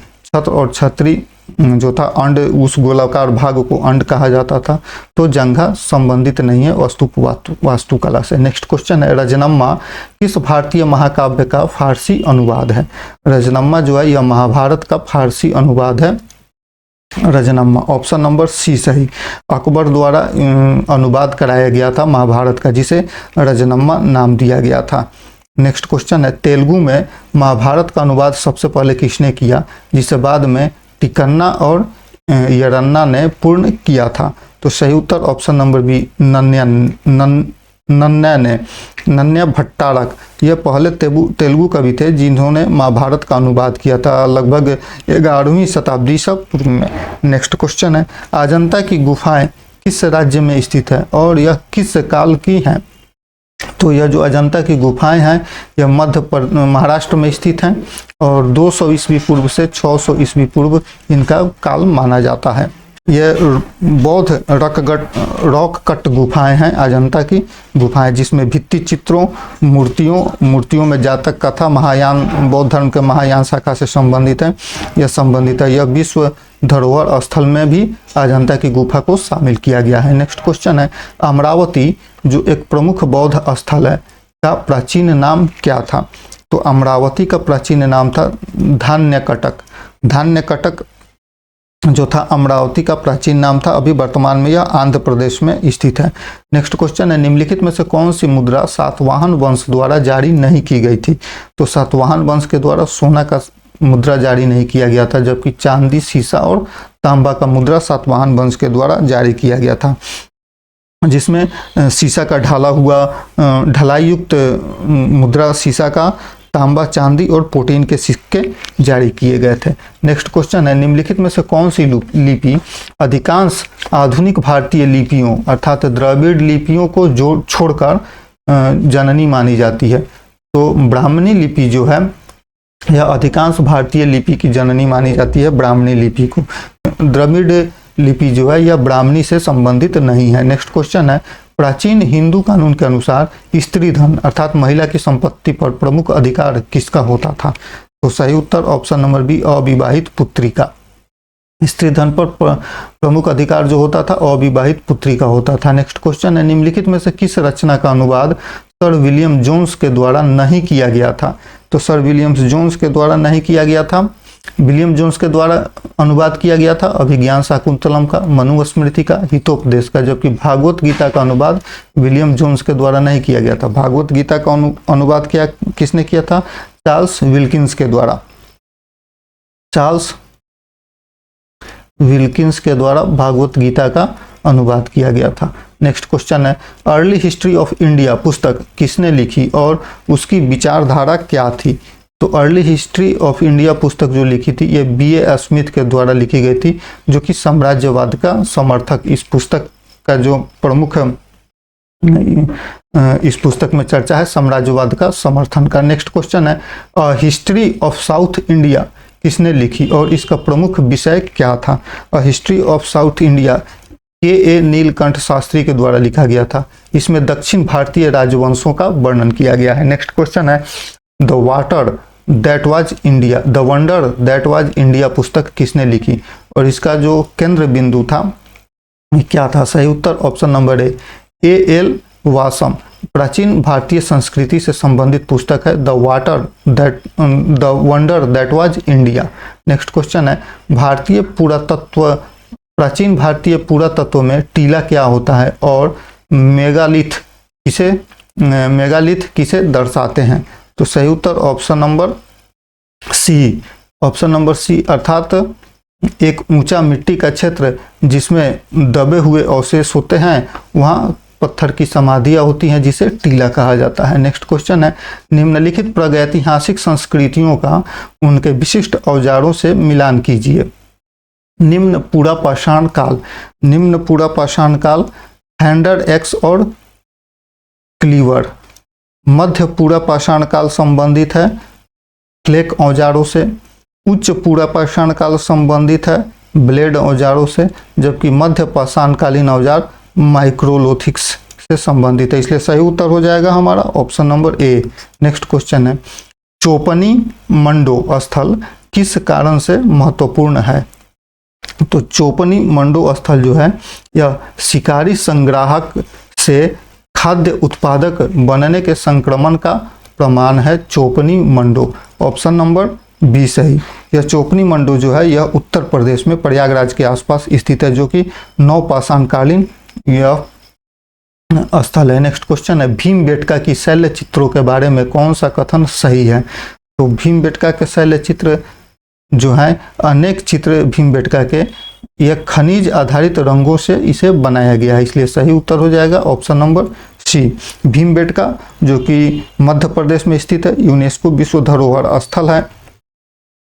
जो था अंड, उस गोलाकार भाग को अंड कहा जाता था। तो जंघा संबंधित नहीं है वास्तुकला से। नेक्स्ट क्वेश्चन है, रजनम्मा किस भारतीय महाकाव्य का फारसी अनुवाद है? रजनम्मा जो है यह महाभारत का फारसी अनुवाद है रजनम्मा। ऑप्शन नंबर सी सही। अकबर द्वारा अनुवाद कराया गया था महाभारत का, जिसे रजनम्मा नाम दिया गया था। नेक्स्ट क्वेश्चन है, तेलुगु में महाभारत का अनुवाद सबसे पहले किसने किया, जिसे बाद में टिकन्ना और यरन्ना ने पूर्ण किया था? तो सही उत्तर ऑप्शन नंबर बी, नन्या ने। नन्या भट्टारक ये पहले तेलुगु कवि थे जिन्होंने महाभारत का अनुवाद किया था, लगभग 11वीं शताब्दी ईसा पूर्व में। नेक्स्ट क्वेश्चन है, अजंता की गुफाएं किस राज्य में स्थित है और यह किस काल की हैं? तो यह जो अजंता की गुफाएं हैं यह महाराष्ट्र में स्थित हैं और 200 ईस्वी पूर्व से 600 ईस्वी पूर्व इनका काल माना जाता है। यह बौद्ध रॉक कट गुफाएं हैं, अजंता की गुफाएं, जिसमें भित्ति चित्रों, मूर्तियों में जातक कथा, महायान, बौद्ध धर्म के महायान शाखा से संबंधित है। यह विश्व धरोहर स्थल में भी अजंता की गुफा को शामिल किया गया है। नेक्स्ट क्वेश्चन है, अमरावती जो एक प्रमुख बौद्ध स्थल है का प्राचीन नाम क्या था? तो अमरावती का प्राचीन नाम था धान्यकटक। धान्यकटक जो था अमरावती का प्राचीन नाम था। अभी वर्तमान में यह आंध्र प्रदेश में स्थित है। नेक्स्ट क्वेश्चन है, निम्नलिखित में से कौन सी मुद्रा सातवाहन वंश द्वारा जारी नहीं की गई थी? तो सातवाहन वंश के द्वारा सोना का मुद्रा जारी नहीं किया गया था, जबकि चांदी, सीसा और तांबा का मुद्रा सातवाहन वंश के द्वारा जारी किया गया था, जिसमें सीसा का ढलाई युक्त मुद्रा सीसा का, तांबा, चांदी और प्रोटीन के सिक्के जारी किए गए थे। नेक्स्ट क्वेश्चन है, निम्नलिखित में से कौन सी लिपि अधिकांश आधुनिक भारतीय लिपियों अर्थात द्रविड़ लिपियों को छोड़कर जननी मानी जाती है? तो ब्राह्मणी लिपि जो है यह अधिकांश भारतीय लिपि की जननी मानी जाती है, ब्राह्मणी लिपि को। द्रविड़ लिपि जो है यह ब्राह्मणी से संबंधित नहीं है। नेक्स्ट क्वेश्चन है, प्राचीन हिंदू कानून के अनुसार स्त्री धन अर्थात महिला की संपत्ति पर प्रमुख अधिकार किसका होता था? तो सही उत्तर ऑप्शन नंबर बी, अविवाहित पुत्री का। स्त्री धन पर प्रमुख अधिकार जो होता था अविवाहित पुत्री का होता था। नेक्स्ट क्वेश्चन है, निम्नलिखित में से किस रचना का अनुवाद सर विलियम जोन्स के द्वारा नहीं किया गया था? तो सर विलियम जोन्स के द्वारा नहीं किया गया था। विलियम जोन्स के द्वारा अनुवाद किया गया था अभिज्ञान शाकुंतलम का, मनुस्मृति का, हितोपदेश का, जबकि भागवत गीता का अनुवाद विलियम जोन्स के द्वारा नहीं किया गया था। भागवत गीता का अनुवाद किसने किया था? चार्ल्स विल्किंस के द्वारा। चार्ल्स विल्किंस के द्वारा भागवत गीता का अनुवाद किया गया था। नेक्स्ट क्वेश्चन है, अर्ली हिस्ट्री ऑफ इंडिया पुस्तक किसने लिखी और उसकी विचारधारा क्या थी? तो अर्ली हिस्ट्री ऑफ इंडिया पुस्तक जो लिखी थी ये B.A. स्मिथ के द्वारा लिखी गई थी, जो कि साम्राज्यवाद का समर्थक। इस पुस्तक का जो प्रमुख इस पुस्तक में चर्चा है साम्राज्यवाद का समर्थन का। नेक्स्ट क्वेश्चन है, हिस्ट्री ऑफ साउथ इंडिया किसने लिखी और इसका प्रमुख विषय क्या था? History of south India K.A. Neelkanth Shastri के द्वारा लिखा गया था। इसमें दक्षिण भारतीय राजवंशों का वर्णन किया गया है। नेक्स्ट क्वेश्चन है, the wonder that was India पुस्तक किसने लिखी और इसका जो केंद्र बिंदु था क्या था? सही उत्तर ऑप्शन नंबर A.L. वासम। प्राचीन भारतीय संस्कृति से संबंधित पुस्तक है the wonder that was India. Next question है, प्राचीन भारतीय पुरातत्व में टीला क्या होता है और मेगालिथ किसे दर्शाते हैं? तो सही उत्तर ऑप्शन नंबर सी, अर्थात एक ऊंचा मिट्टी का क्षेत्र जिसमें दबे हुए अवशेष होते हैं, वहां पत्थर की समाधियां होती हैं, जिसे टीला कहा जाता है। नेक्स्ट क्वेश्चन है, निम्नलिखित प्रागैतिहासिक संस्कृतियों का उनके विशिष्ट औजारों से मिलान कीजिए। निम्न पूरा पाषाण काल हैंडर एक्स और क्लीवर। मध्य पूरा पाषाण काल संबंधित है फ्लेक औजारों से। उच्च पूरा पाषाण काल संबंधित है ब्लेड औजारों से, जबकि मध्य पाषाणकालीन औजार माइक्रोलोथिक्स से संबंधित है। इसलिए सही उत्तर हो जाएगा हमारा option number A. Next question है, चोपनी मंडो स्थल किस कारण से महत्वपूर्ण है? तो चोपनी मंडो स्थल जो है यह शिकारी संग्राहक से खाद्य उत्पादक बनने के संक्रमण का प्रमाण है। चोपनी मंडो, ऑप्शन नंबर बी सही। यह चोपनी मंडो जो है यह उत्तर प्रदेश में प्रयागराज के आसपास स्थित है, जो कि नवपाषाणकालीन यह स्थल है। नेक्स्ट क्वेश्चन है, भीमबेटका की शैल्य चित्रों के बारे में कौन सा कथन सही है? तो भीमबेटका के शैल्य चित्र जो है, अनेक चित्र भीमबेटका के यह खनिज आधारित रंगों से इसे बनाया गया है, इसलिए सही उत्तर हो जाएगा ऑप्शन नंबर सी। भीमबेटका जो कि मध्य प्रदेश में स्थित है, यूनेस्को विश्व धरोहर स्थल है।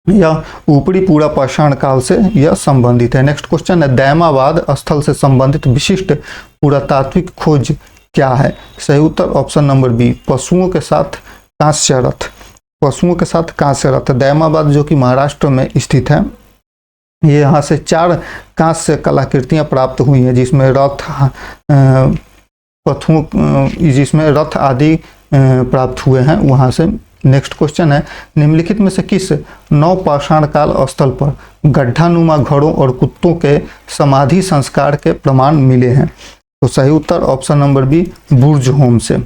यह ऊपरी पूरा पाषाण काल से यह संबंधित है। नेक्स्ट क्वेश्चन है, दैमाबाद स्थल से संबंधित विशिष्ट पुरातात्विक खोज क्या है? सही उत्तर ऑप्शन नंबर बी, पशुओं के साथ कांस्य रथ। पशुओं के साथ कांस्य रथ, दैमाबाद जो कि महाराष्ट्र में स्थित है, ये यहाँ से 4 कांस्य कलाकृतियाँ प्राप्त हुई हैं, जिसमें रथ आदि प्राप्त हुए हैं वहाँ से। नेक्स्ट क्वेश्चन है, निम्नलिखित में से किस नवपाषाण काल स्थल पर गड्ढानुमा घड़ों और कुत्तों के समाधि संस्कार के प्रमाण मिले हैं? तो सही उत्तर ऑप्शन नंबर बी, बुर्ज होम से।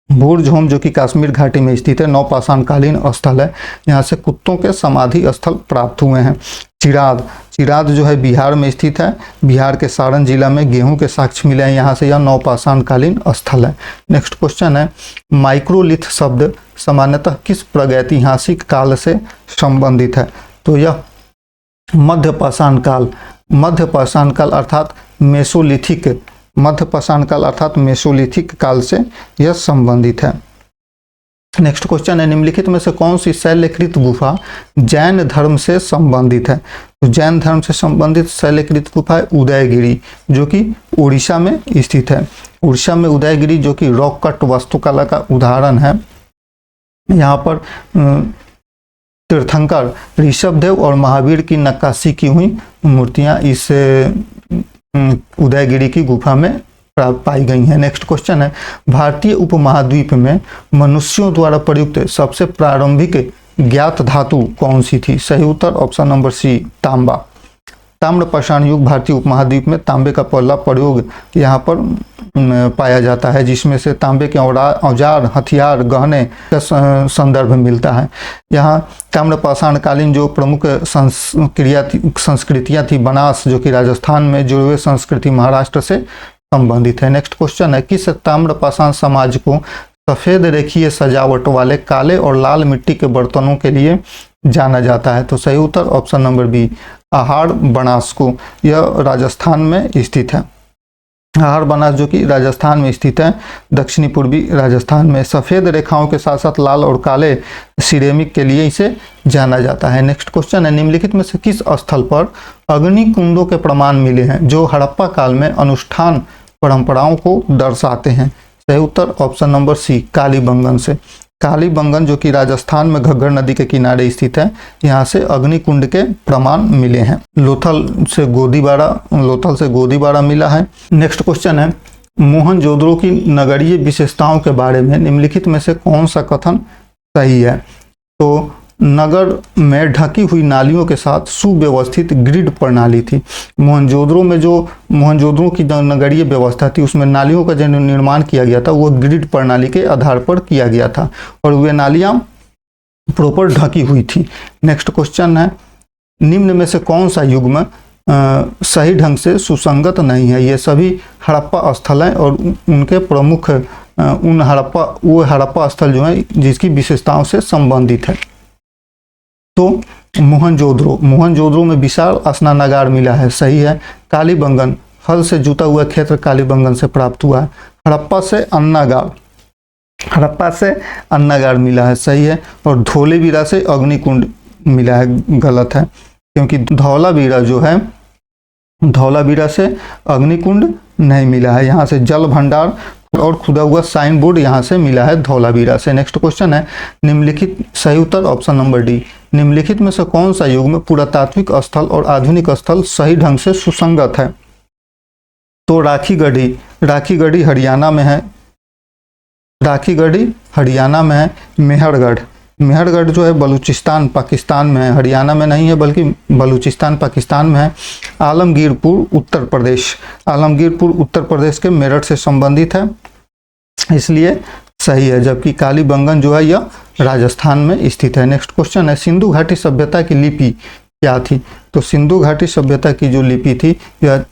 बुर्ज होम जो कि कश्मीर घाटी में स्थित है, नवपाषाणकालीन स्थल है, यहाँ से कुत्तों के समाधि स्थल प्राप्त हुए हैं। चिराद जो है बिहार में स्थित है, बिहार के सारण जिला में गेहूं के साक्ष्य मिले हैं, यहाँ से यह नवपाषाणकालीन स्थल है। नेक्स्ट क्वेश्चन है, माइक्रोलिथ शब्द सामान्यतः किस प्रागैतिहासिक काल से संबंधित है? तो यह मध्यपाषाण काल अर्थात मेसोलिथिक काल से यह संबंधित है। नेक्स्ट क्वेश्चन है, निम्नलिखित में से कौन सी शैलकृत गुफा जैन धर्म से संबंधित है? तो जैन धर्म से संबंधित शैलकृत गुफा है उदयगिरी, जो कि उड़ीसा में स्थित है। उड़ीसा में उदयगिरी जो कि रॉक कट वास्तुकला का उदाहरण है। यहाँ पर तीर्थंकर ऋषभदेव और महावीर की नक्काशी की हुई मूर्तियाँ इस उदयगिरी की गुफा में पाई गई हैं। नेक्स्ट क्वेश्चन है, भारतीय उपमहाद्वीप में मनुष्यों द्वारा प्रयुक्त सबसे प्रारंभिक ज्ञात धातु कौन सी थी? सही उत्तर ऑप्शन नंबर सी, तांबा। ताम्रपाषाण युग भारतीय उपमहाद्वीप में तांबे का पहला प्रयोग यहाँ पर पाया जाता है, जिसमें से तांबे के औजार, हथियार, गहने का संदर्भ मिलता है। यहाँ ताम्रपाषाणकालीन जो प्रमुख संस्कृतियाँ थी, बनास जो कि राजस्थान में, जुड़वे संस्कृति महाराष्ट्र से संबंधित है। नेक्स्ट क्वेश्चन है, किस ताम्रपाषाण समाज को सफेद रेखीय सजावट वाले काले और लाल मिट्टी के बर्तनों के लिए जाना जाता है? तो सही उत्तर ऑप्शन नंबर बी, आहार बनास को। यह राजस्थान में स्थित है। आहार बनास जो कि राजस्थान में स्थित है, दक्षिणी पूर्वी राजस्थान में। सफेद रेखाओं के साथ साथ लाल और काले सिरेमिक के लिए इसे जाना जाता है। नेक्स्ट क्वेश्चन है, निम्नलिखित में से किस स्थल पर अग्नि कुंडों के प्रमाण मिले हैं जो हड़प्पा काल में अनुष्ठान परंपराओं को दर्शाते हैं? सही उत्तर ऑप्शन नंबर सी, कालीबंगन से। कालीबंगन जो कि राजस्थान में घग्गर नदी के किनारे स्थित है, यहाँ से अग्निकुंड के प्रमाण मिले हैं। लोथल से गोदीबाड़ा मिला है। नेक्स्ट क्वेश्चन है, मोहनजोदड़ो की नगरीय विशेषताओं के बारे में निम्नलिखित में से कौन सा कथन सही है? तो नगर में ढकी हुई नालियों के साथ सुव्यवस्थित ग्रिड प्रणाली थी। मोहनजोदड़ो की जो नगरीय व्यवस्था थी, उसमें नालियों का जो निर्माण किया गया था वो ग्रिड प्रणाली के आधार पर किया गया था, और वे नालियां प्रॉपर ढकी हुई थी। नेक्स्ट क्वेश्चन है, निम्न में से कौन सा युग्म सही ढंग से सुसंगत नहीं है? ये सभी हड़प्पा स्थल हैं और उनके प्रमुख हड़प्पा स्थल जो है जिसकी विशेषताओं से संबंधित है। तो मोहनजोदड़ो में विशाल स्नानागार मिला है, सही है। कालीबंगन, हल से जुता हुआ क्षेत्र कालीबंगन से प्राप्त हुआ है। हड़प्पा से अन्नागार मिला है, सही है। और धोलावीरा से अग्निकुंड मिला है, गलत है, क्योंकि धौलावीरा से अग्निकुंड नहीं मिला है। यहाँ से जल भंडार और खुदा हुआ साइन बोर्ड यहाँ से मिला है धौलावीरा से। नेक्स्ट क्वेश्चन है, निम्नलिखित, सही उत्तर ऑप्शन नंबर डी, निम्नलिखित में से कौन सा युग में पुरातात्विक स्थल और आधुनिक स्थल सही ढंग से सुसंगत है? तो राखीगढ़ी हरियाणा में है। मेहरगढ़ मेहरगढ़ जो है बलूचिस्तान पाकिस्तान में है, हरियाणा में नहीं है बल्कि बलूचिस्तान पाकिस्तान में है। आलमगीरपुर उत्तर प्रदेश, आलमगीरपुर उत्तर प्रदेश के मेरठ से संबंधित है, इसलिए सही है। जबकि कालीबंगन जो है यह राजस्थान में स्थित है। नेक्स्ट क्वेश्चन है, सिंधु घाटी सभ्यता की लिपि क्या थी? तो सिंधु घाटी सभ्यता की जो लिपि थी यह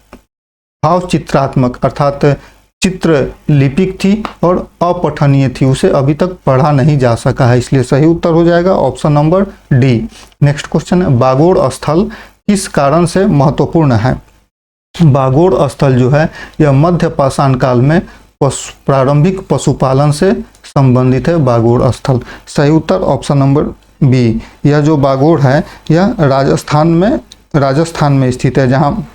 भाव चित्रात्मक अर्थात चित्र लिपिक थी और अपठनीय थी, उसे अभी तक पढ़ा नहीं जा सका है, इसलिए सही उत्तर हो जाएगा option number D. Next question है, बागोड़ स्थल किस कारण से महत्वपूर्ण है? बागोड़ स्थल जो है यह मध्य पाषाण काल में प्रारंभिक पशुपालन से संबंधित है। बागोड़ स्थल सही उत्तर ऑप्शन नंबर बी। यह जो बागोड़ है यह राजस्थान में स्थित है, जहाँ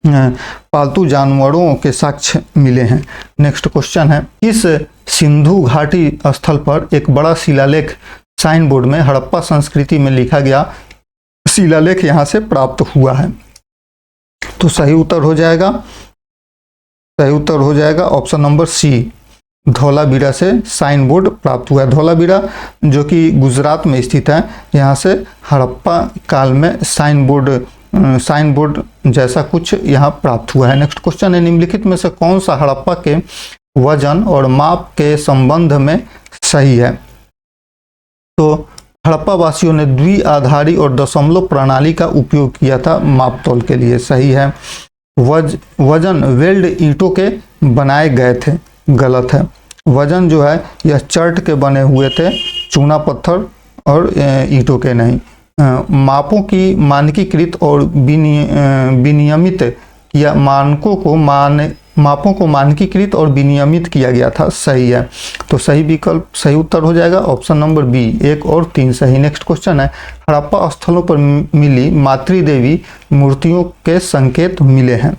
पालतू जानवरों के साक्ष्य मिले हैं। नेक्स्ट क्वेश्चन है, इस सिंधु घाटी स्थल पर एक बड़ा शिलालेख साइन बोर्ड में हड़प्पा संस्कृति में लिखा गया शिलालेख यहाँ से प्राप्त हुआ है। तो सही उत्तर हो जाएगा ऑप्शन नंबर सी। धौलावीरा से साइन बोर्ड प्राप्त हुआ है। धौलावीरा जो कि गुजरात में स्थित है, यहाँ से हड़प्पा काल में साइन बोर्ड जैसा कुछ यहाँ प्राप्त हुआ है। नेक्स्ट क्वेश्चन है, निम्नलिखित में से कौन सा हड़प्पा के वजन और माप के संबंध में सही है? तो हड़प्पा वासियों ने द्विआधारी और दशमलव प्रणाली का उपयोग किया था मापतोल के लिए, सही है। वजन वेल्ड ईंटों के बनाए गए थे, गलत है। वजन जो है यह चर्ट के बने हुए थे, चूना पत्थर और ईंटों के नहीं। मापों की मानकीकृत और विनियमित या मापों को मानकीकृत और विनियमित किया गया था, सही है। तो सही उत्तर हो जाएगा ऑप्शन नंबर बी, 1 और 3 सही। नेक्स्ट क्वेश्चन है, हड़प्पा स्थलों पर मिली मातृदेवी मूर्तियों के संकेत मिले हैं।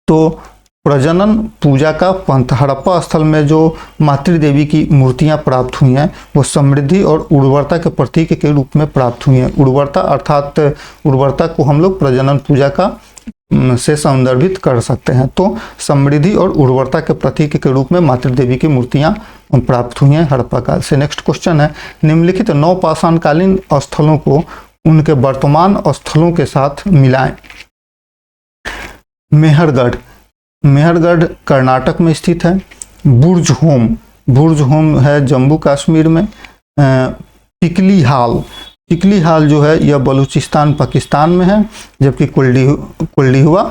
तो प्रजनन पूजा का पंथ, हड़प्पा स्थल में जो मातृदेवी की मूर्तियां प्राप्त हुई हैं वो समृद्धि और उर्वरता के प्रतीक के रूप में प्राप्त हुई हैं। उर्वरता अर्थात उर्वरता को हम लोग प्रजनन पूजा का से संदर्भित कर सकते हैं। तो समृद्धि और उर्वरता के प्रतीक के रूप में मातृदेवी की मूर्तियां प्राप्त हुई हैं हड़प्पा काल से। नेक्स्ट क्वेश्चन है, निम्नलिखित नवपाषाणकालीन स्थलों को उनके वर्तमान स्थलों के साथ मिलाएं। मेहरगढ़ कर्नाटक में स्थित है। बुर्ज होम है जम्मू कश्मीर में। टिकली हाल जो है यह बलूचिस्तान पाकिस्तान में है, जबकि कुल्डीहुआ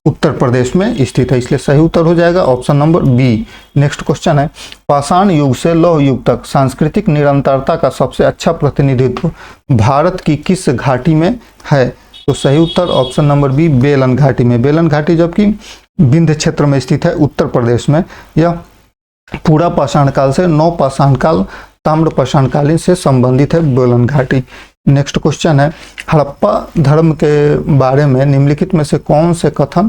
उत्तर प्रदेश में स्थित है, इसलिए सही उत्तर हो जाएगा option number B. Next question है, पाषाण युग से लौह युग तक सांस्कृतिक निरंतरता का सबसे अच्छा प्रतिनिधित्व भारत की किस घाटी में है? तो सही उत्तर ऑप्शन नंबर बी, बेलन घाटी में। बेलन घाटी जबकि विंध्य क्षेत्र में स्थित है उत्तर प्रदेश में। यह पूरा पाषाण काल से नवपाषाण काल ताम्र पाषाणकालीन से संबंधित है बेलन घाटी। नेक्स्ट क्वेश्चन है, हड़प्पा धर्म के बारे में निम्नलिखित में से कौन से कथन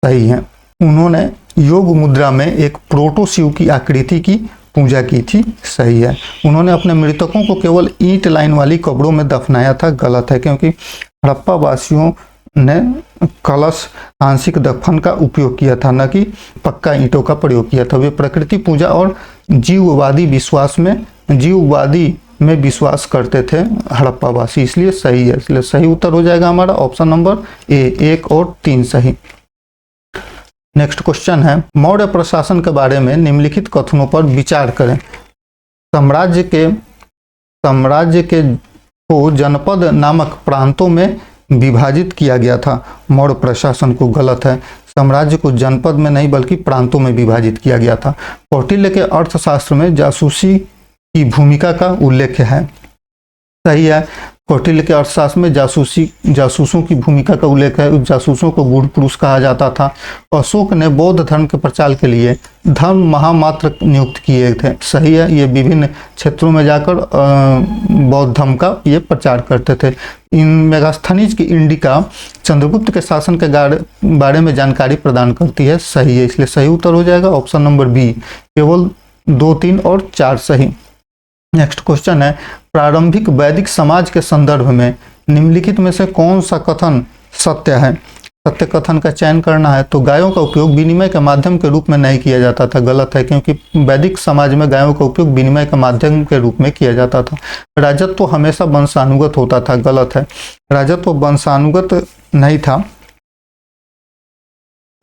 सही हैं? उन्होंने योग मुद्रा में एक प्रोटो शिव की आकृति की पूजा की थी, सही है। उन्होंने अपने मृतकों को केवल ईंट लाइन वाली कब्रों में दफनाया था, गलत है, क्योंकि हड़प्पा वासियों ने कलश आंशिक दफन का उपयोग किया था, न कि पक्का ईंटों का प्रयोग किया था। वे प्रकृति पूजा और जीववादी में विश्वास करते थे हड़प्पा वासी, इसलिए सही है। इसलिए सही उत्तर हो जाएगा हमारा ऑप्शन नंबर ए, 1 और 3 सही। नेक्स्ट क्वेश्चन है, मौर्य प्रशासन के बारे में निम्नलिखित कथनों पर विचार करें। साम्राज्य के को जनपद नामक प्रांतों में विभाजित किया गया था। मौर्य प्रशासन को, गलत है। साम्राज्य को जनपद में नहीं बल्कि प्रांतों में विभाजित किया गया था। कौटिल्य के अर्थशास्त्र में जासूसी की भूमिका का उल्लेख है, सही है। कौटिल्य के अर्थशास्त्र में जासूसों की भूमिका का उल्लेख है। जासूसों को गूढ़ पुरुष कहा जाता था। अशोक ने बौद्ध धर्म के प्रचार के लिए धर्म महामात्र नियुक्त किए थे, सही है। ये विभिन्न क्षेत्रों में जाकर बौद्ध धर्म का ये प्रचार करते थे। इन मेगास्थनीज की इंडिका चंद्रगुप्त के शासन के बारे में जानकारी प्रदान करती है, सही है। इसलिए सही उत्तर हो जाएगा ऑप्शन नंबर बी, केवल 2, 3 और 4 सही। नेक्स्ट क्वेश्चन है, प्रारंभिक वैदिक समाज के संदर्भ में निम्नलिखित में से कौन सा कथन सत्य है? सत्य कथन का चयन करना है तो गायों का उपयोग विनिमय के माध्यम के रूप में नहीं किया जाता था, गलत है, क्योंकि वैदिक समाज में गायों का उपयोग विनिमय के माध्यम के रूप में किया जाता था। राजत्व तो हमेशा वंशानुगत होता था, गलत है, राजत्व तो वंशानुगत नहीं था।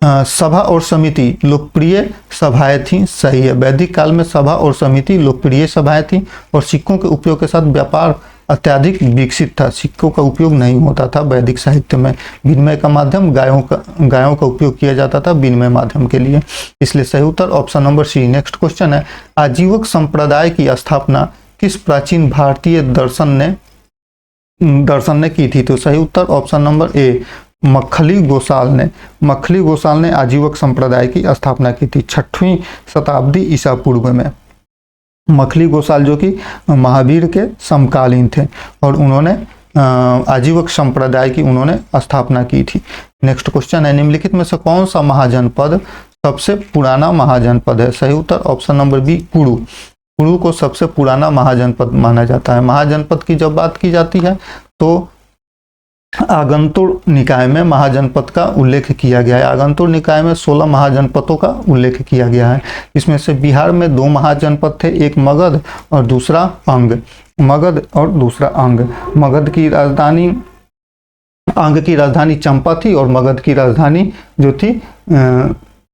सभा और समिति लोकप्रिय सभाएं थीं, सही है, वैदिक काल में सभा और समिति लोकप्रिय सभाएं थीं और सिक्कों के उपयोग के साथ व्यापार अत्यधिक विकसित था। सिक्कों का उपयोग नहीं होता था वैदिक साहित्य में, विनिमय का माध्यम गायों का उपयोग किया जाता था विनिमय माध्यम के लिए, इसलिए सही उत्तर option number C. Next question है, आजीवक संप्रदाय की स्थापना किस प्राचीन भारतीय दर्शन ने की थी? तो सही उत्तर option number A, Makkhali Gosala ने आजीवक संप्रदाय की स्थापना की थी 6वीं शताब्दी ईसा पूर्व में। मखली गोसाल जो कि महावीर के समकालीन थे और उन्होंने आजीवक संप्रदाय की उन्होंने स्थापना की थी। नेक्स्ट क्वेश्चन है, निम्नलिखित में से कौन सा महाजनपद सबसे पुराना महाजनपद है? सही उत्तर ऑप्शन नंबर बी, कुरु। कुरु को सबसे पुराना महाजनपद माना जाता है। महाजनपद की जब बात की जाती है तो आगंतुर निकाय में महाजनपद का उल्लेख किया गया है। आगंतुर निकाय में 16 महाजनपदों का उल्लेख किया गया है। इसमें से बिहार में 2 महाजनपद थे, एक मगध और दूसरा अंग। मगध की राजधानी, अंग की राजधानी चंपा थी और मगध की राजधानी जो थी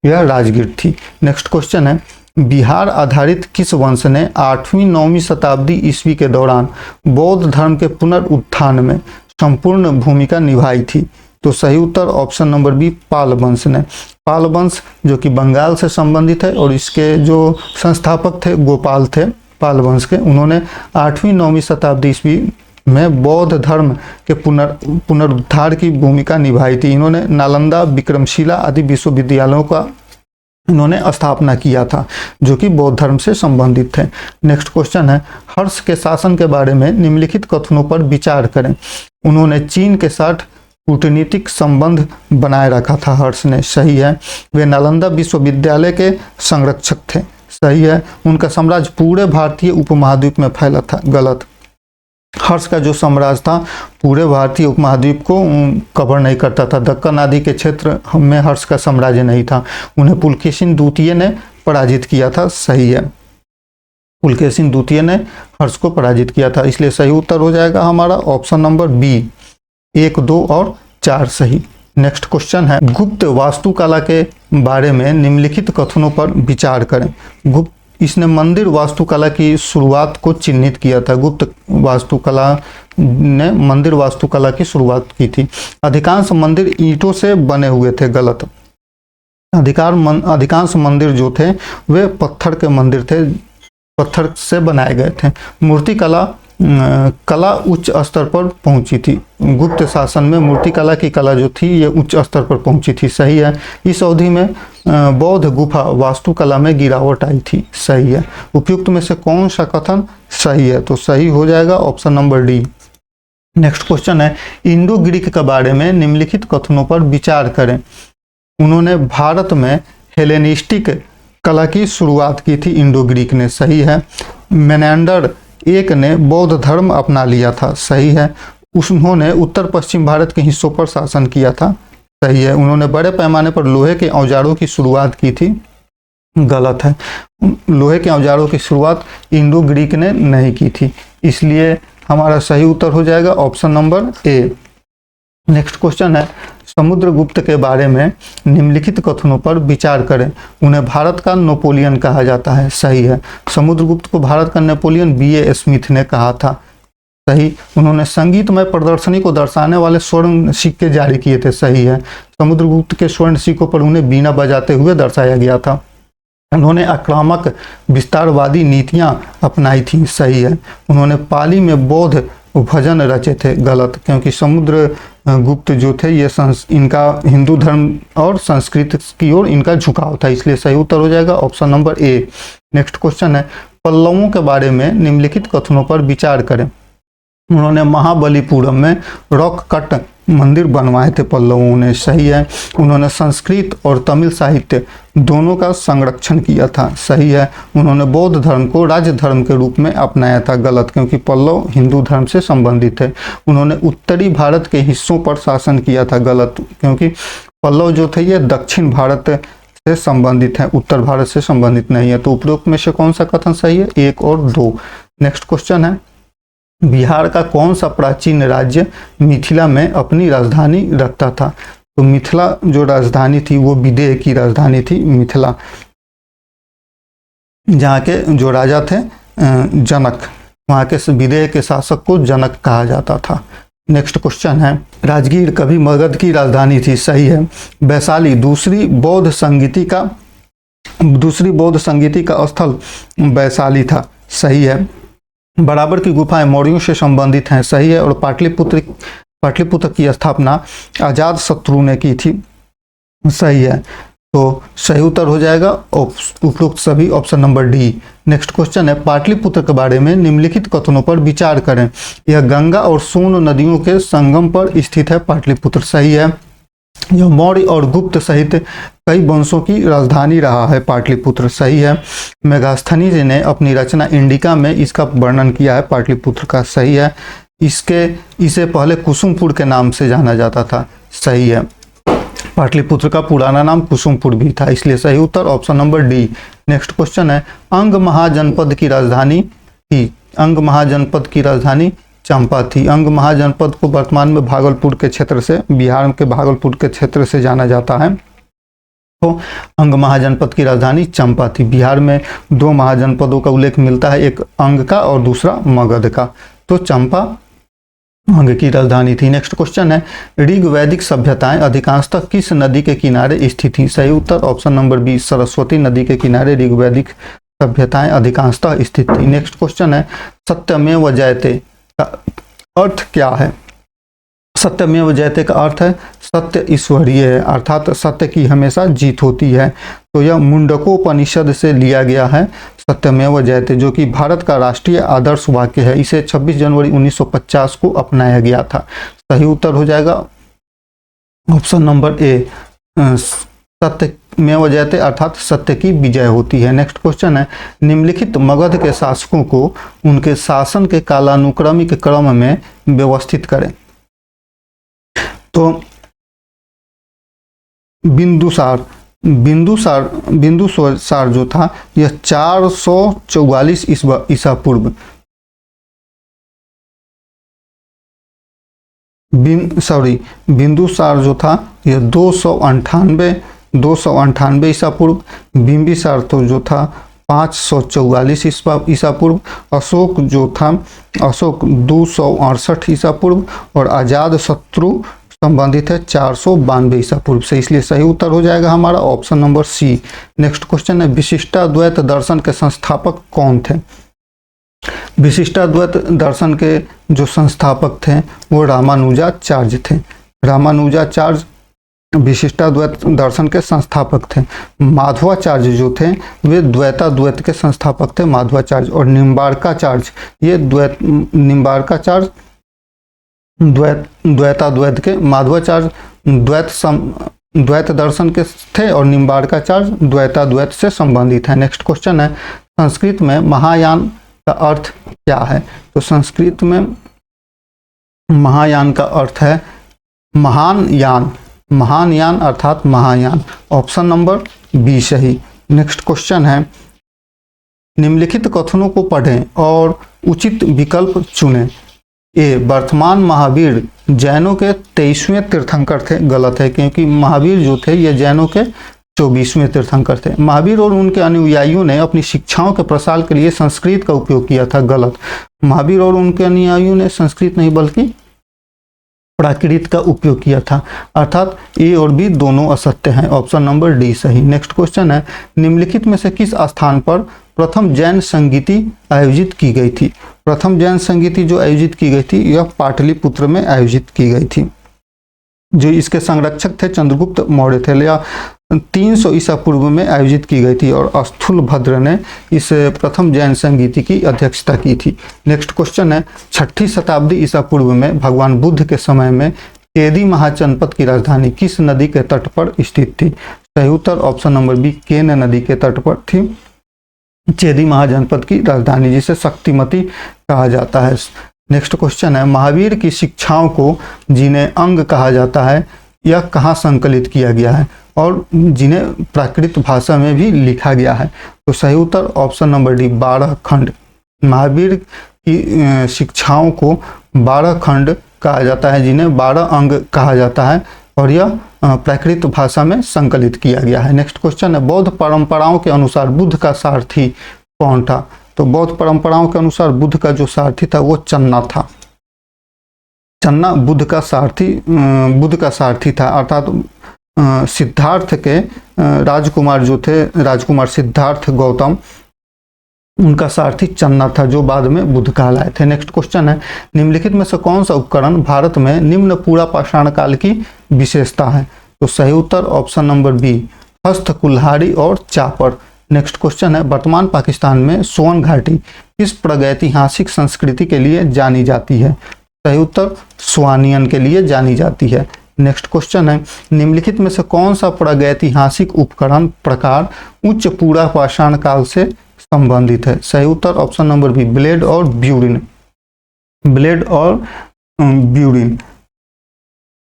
यह राजगीर थी। नेक्स्ट क्वेश्चन है, बिहार आधारित किस वंश ने 8वीं-9वीं शताब्दी ईस्वी के दौरान बौद्ध धर्म के पुनरुत्थान में संपूर्ण भूमिका निभाई थी? तो सही उत्तर ऑप्शन नंबर बी, पाल वंश ने। पाल वंश जो कि बंगाल से संबंधित है और इसके जो संस्थापक थे गोपाल थे पाल वंश के, उन्होंने 8वीं-9वीं शताब्दी ईस्वी में बौद्ध धर्म के पुनरुद्धार की भूमिका निभाई थी। इन्होंने नालंदा, विक्रमशिला आदि विश्वविद्यालयों का इन्होंने स्थापना किया था जो कि बौद्ध धर्म से संबंधित थे। नेक्स्ट क्वेश्चन है, हर्ष के शासन के बारे में निम्नलिखित कथनों पर विचार करें। उन्होंने चीन के साथ कूटनीतिक संबंध बनाए रखा था, हर्ष ने, सही है। वे नालंदा विश्वविद्यालय के संरक्षक थे, सही है। उनका साम्राज्य पूरे भारतीय उपमहाद्वीप में फैला था, गलत। हर्ष का जो साम्राज्य था पूरे भारतीय उपमहाद्वीप को कवर नहीं करता था। दक्कन आदि के क्षेत्र में हर्ष का साम्राज्य नहीं था। उन्हें पुलकेशिन द्वितीय ने पराजित किया था, सही है। पुलकेशिन द्वितीय ने हर्ष को पराजित किया था, इसलिए सही उत्तर हो जाएगा हमारा ऑप्शन नंबर बी, 1, 2 और 4 सही। नेक्स्ट क्वेश्चन है, गुप्त वास्तुकला के बारे में निम्नलिखित कथनों पर विचार करें। इसने मंदिर वास्तुकला की शुरुआत को चिन्हित किया था। गुप्त वास्तुकला ने मंदिर वास्तुकला की शुरुआत की थी। अधिकांश मंदिर ईंटों से बने हुए थे, गलत। अधिकांश मंदिर जो थे वे पत्थर के मंदिर थे, पत्थर से बनाए गए थे। मूर्ति कला उच्च स्तर पर पहुंची थी। गुप्त शासन में मूर्ति कला की कला जो थी ये उच्च स्तर पर पहुंची थी, सही है। इस अवधि में बौद्ध गुफा वास्तुकला में गिरावट आई थी, सही है। उपयुक्त में से कौन सा कथन सही है? तो सही हो जाएगा option number D. Next question है, इंडो ग्रीक के बारे में निम्नलिखित कथनों पर विचार करें। उन्होंने भारत में हेलेनिस्टिक कला की शुरुआत की थी, इंडो ग्रीक ने, सही है। मेनेंडर एक ने बौद्ध धर्म अपना लिया था, सही है। उन्होंने उत्तर पश्चिम भारत के हिस्सों पर शासन किया था, सही है। उन्होंने बड़े पैमाने पर लोहे के औजारों की शुरुआत की थी, गलत है। लोहे के औजारों की शुरुआत इंडो ग्रीक ने नहीं की थी, इसलिए हमारा सही उत्तर हो जाएगा option number A. Next question है, समुद्रगुप्त के बारे में निम्नलिखित कथनों पर विचार करें। उन्हें भारत का नेपोलियन कहा जाता है, सही है। समुद्रगुप्त को भारत का नेपोलियन B.A. स्मिथ ने कहा था, सही। उन्होंने संगीतमय प्रदर्शनी को दर्शाने वाले स्वर्ण सिक्के जारी किए थे, सही है। समुद्रगुप्त के स्वर्ण सिक्कों पर उन्हें बीना बजाते हुए दर्शाया गया था। उन्होंने आक्रामक विस्तारवादी नीतियां अपनाई थी, सही है। उन्होंने पाली में बौद्ध भजन रचे थे, गलत, क्योंकि समुद्रगुप्त जो थे ये इनका हिंदू धर्म और संस्कृत की ओर इनका झुकाव था, इसलिए सही उत्तर हो जाएगा option number A. Next question है, पल्लवों के बारे में निम्नलिखित कथनों पर विचार करें। उन्होंने महाबलीपुरम में रॉक कट मंदिर बनवाए थे पल्लवों ने, सही है। उन्होंने संस्कृत और तमिल साहित्य दोनों का संरक्षण किया था, सही है। उन्होंने बौद्ध धर्म को राज्य धर्म के रूप में अपनाया था, गलत, क्योंकि पल्लव हिंदू धर्म से संबंधित है। उन्होंने उत्तरी भारत के हिस्सों पर शासन किया था, गलत, क्योंकि पल्लव जो थे ये दक्षिण भारत से संबंधित है, उत्तर भारत से संबंधित नहीं है। तो उपरोक्त में से कौन सा कथन सही है, 1 और 2। नेक्स्ट क्वेश्चन है, बिहार का कौन सा प्राचीन राज्य मिथिला में अपनी राजधानी रखता था? तो मिथिला जो राजधानी थी वो विदेह की राजधानी थी, मिथिला, जहाँ के जो राजा थे जनक, वहाँ के विदेह के शासक को जनक कहा जाता था। नेक्स्ट क्वेश्चन है, राजगीर कभी मगध की राजधानी थी, सही है। वैशाली दूसरी बौद्ध संगीति का स्थल वैशाली था, सही है। बराबर की गुफाएं मौर्यों से संबंधित हैं, सही है। और पाटलिपुत्र की स्थापना अजातशत्रु ने की थी, सही है। तो सही उत्तर हो जाएगा उपरोक्त सभी, option number D. Next question है, पाटलिपुत्र के बारे में निम्नलिखित कथनों पर विचार करें। यह गंगा और सोन नदियों के संगम पर स्थित है, पाटलिपुत्र, सही है। यह मौर्य और गुप्त सहित कई वंशों की राजधानी रहा है, पाटलिपुत्र, सही है। मेगास्थनी जी ने अपनी रचना इंडिका में इसका वर्णन किया है, पाटलिपुत्र का, सही है। इसे पहले कुसुमपुर के नाम से जाना जाता था, सही है। पाटलिपुत्र का पुराना नाम कुसुमपुर भी था, इसलिए सही उत्तर option number D. Next question है, अंग महाजनपद की राजधानी चंपा थी। अंग महाजनपद को वर्तमान में भागलपुर के क्षेत्र से, बिहार के भागलपुर के क्षेत्र से जाना जाता है। तो अंग महाजनपद की राजधानी चंपा थी। बिहार में 2 महाजनपदों का उल्लेख मिलता है, एक अंग का और दूसरा मगध का। तो चंपा अंग की राजधानी थी। नेक्स्ट क्वेश्चन है, ऋग्वैदिक सभ्यताएं अधिकांशतः किस नदी के किनारे स्थित थी? सही उत्तर ऑप्शन नंबर बी, सरस्वती नदी के किनारे ऋग्वैदिक सभ्यताएं अधिकांशतः स्थित थी। नेक्स्ट क्वेश्चन है, सत्यमेव जयते का अर्थ क्या है? सत्यमेव जयते का अर्थ है सत्य ईश्वरीय है, अर्थात सत्य की हमेशा जीत होती है। तो यह मुंडकोपनिषद से लिया गया है, सत्यमेव जयते, जो कि भारत का राष्ट्रीय आदर्श वाक्य है। इसे 26 जनवरी 1950 को अपनाया गया था। सही उत्तर हो जाएगा ऑप्शन नंबर ए, सत्यमेव जयते अर्थात सत्य की विजय होती है। नेक्स्ट क्वेश्चन है, निम्नलिखित मगध के शासकों को उनके शासन के कालानुक्रमिक क्रम में व्यवस्थित करें। तो बिंदुसार जो था यह 444 ईसा पूर्व, बिंदुसार जो था यह 298 ईसा पूर्व। बिंबिसार तो जो था 544 ईसा पूर्व। अशोक जो था, अशोक 268 ईसा पूर्व। और अजात शत्रु संबंधित है 492 ईसा पूर्व से, इसलिए सही उत्तर हो जाएगा हमारा option number C. Next question है, विशिष्टाद्वैत दर्शन के संस्थापक कौन थे? विशिष्टाद्वैत दर्शन के जो संस्थापक थे वो रामानुजाचार्य थे। रामानुजाचार्य विशिष्टाद्वैत दर्शन के संस्थापक थे। माधवाचार्य जो थे वे द्वैताद्वैत के संस्थापक थे, माधवाचार्य। और निम्बार्काचार्य, ये निम्बार्काचार्य द्वैताद्वैत के, माधवाचार्य द्वैत दर्शन के थे और निम्बार्काचार्य द्वैताद्वैत से संबंधित है। नेक्स्ट क्वेश्चन है, संस्कृत में महायान का अर्थ क्या है? तो संस्कृत में महायान का अर्थ है महान यान, महान यान अर्थात महायान, ऑप्शन नंबर बी सही। नेक्स्ट क्वेश्चन है, निम्नलिखित कथनों को पढ़ें और उचित विकल्प चुनें। ए, वर्तमान महावीर जैनों के 23वें तीर्थंकर थे, गलत है, क्योंकि महावीर जो थे ये जैनों के 24वें तीर्थंकर थे। महावीर और उनके अनुयायियों ने अपनी शिक्षाओं के प्रसार के लिए संस्कृत का उपयोग किया था, गलत। महावीर और उनके अनुयायियों ने संस्कृत नहीं बल्कि प्राकृत का उपयोग किया था, अर्थात ए और बी दोनों असत्य हैं, ऑप्शन नंबर डी सही। नेक्स्ट क्वेश्चन है, निम्नलिखित में से किस स्थान पर प्रथम जैन संगीति आयोजित की गई थी? प्रथम जैन संगीति जो आयोजित की गई थी यह पाटलिपुत्र में आयोजित की गई थी। जो इसके संरक्षक थे चंद्रगुप्त मौर्य थे, या 300 ईसा पूर्व में आयोजित की गई थी और स्थूलभद्र ने इस प्रथम जैन संगीति की अध्यक्षता की थी। नेक्स्ट क्वेश्चन है 6ठी शताब्दी ईसा पूर्व में भगवान बुद्ध के समय में केदी महाजनपद की राजधानी किस नदी के तट पर स्थित थी? सही उत्तर ऑप्शन नंबर बी केन नदी के तट पर थी चेदी महाजनपद की राजधानी, जिसे शक्तिमती कहा जाता है। नेक्स्ट क्वेश्चन है महावीर की शिक्षाओं को जिन्हें अंग कहा जाता है यह कहाँ संकलित किया गया है और जिन्हें प्राकृत भाषा में भी लिखा गया है? तो सही उत्तर ऑप्शन नंबर डी 12 खंड। महावीर की शिक्षाओं को 12 खंड कहा जाता है, जिन्हें 12 अंग कहा जाता है और यह प्राकृत भाषा में संकलित किया गया है। नेक्स्ट क्वेश्चन है बौद्ध परंपराओं के अनुसार बुद्ध का सारथी कौन था? तो बौद्ध परंपराओं के अनुसार बुद्ध का जो सारथी था वो चन्ना था। चन्ना बुद्ध का सारथी था, अर्थात सिद्धार्थ के राजकुमार जो थे, राजकुमार सिद्धार्थ गौतम, उनका सारथी चन्ना था जो बाद में बुद्ध कहलाए थे। नेक्स्ट क्वेश्चन है निम्नलिखित में से कौन सा उपकरण भारत में निम्न पूरा पाषाण काल की विशेषता है? तो सही उत्तर ऑप्शन नंबर बी हस्त, कुल्हाड़ी और चापर। नेक्स्ट क्वेश्चन है वर्तमान पाकिस्तान में सोन घाटी किस प्रागैतिहासिक संस्कृति के लिए जानी जाती है? सही उत्तर स्वानियन के लिए जानी जाती है। नेक्स्ट क्वेश्चन है निम्नलिखित में से कौन सा प्रागैतिहासिक उपकरण प्रकार उच्च पूरा पाषाण काल से संबंधित है? सही उत्तर ऑप्शन नंबर बी ब्लेड और ब्यूरिन।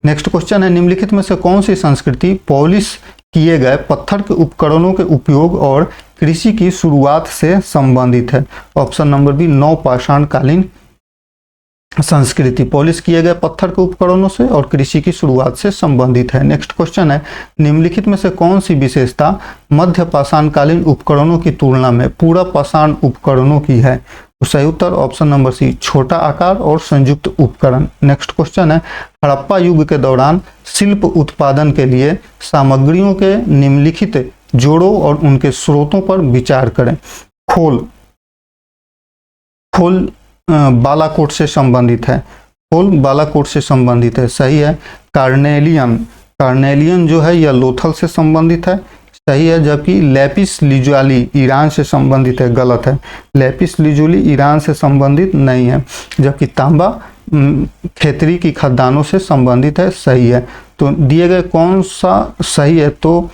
नेक्स्ट क्वेश्चन है निम्नलिखित में से कौन सी संस्कृति पॉलिश किए गए पत्थर के उपकरणों के उपयोग और कृषि की शुरुआत से संबंधित है? ऑप्शन नंबर बी नवपाषाण कालीन संस्कृति पॉलिश किए गए पत्थर के उपकरणों से और कृषि की शुरुआत से संबंधित है। नेक्स्ट क्वेश्चन है निम्नलिखित में से कौन सी विशेषता मध्य पाषाणकालीन उपकरणों की तुलना में पूरा पाषाण उपकरणों की है? तो सही उत्तर ऑप्शन नंबर सी छोटा आकार और संयुक्त उपकरण। नेक्स्ट क्वेश्चन है हड़प्पा युग के दौरान शिल्प उत्पादन के लिए सामग्रियों के निम्नलिखित जोड़ों और उनके स्रोतों पर विचार करें। खोल बालाकोट से संबंधित है। खोल बालाकोट से संबंधित है, सही है। कार्नेलियन जो है यह लोथल से संबंधित है, सही है। जबकि लैपिस लिजुली ईरान से संबंधित है, गलत है। लैपिस लिजुली ईरान से संबंधित नहीं है। जबकि तांबा खेतरी की खदानों से संबंधित है, सही है। तो दिए गए कौन सा सही है? तो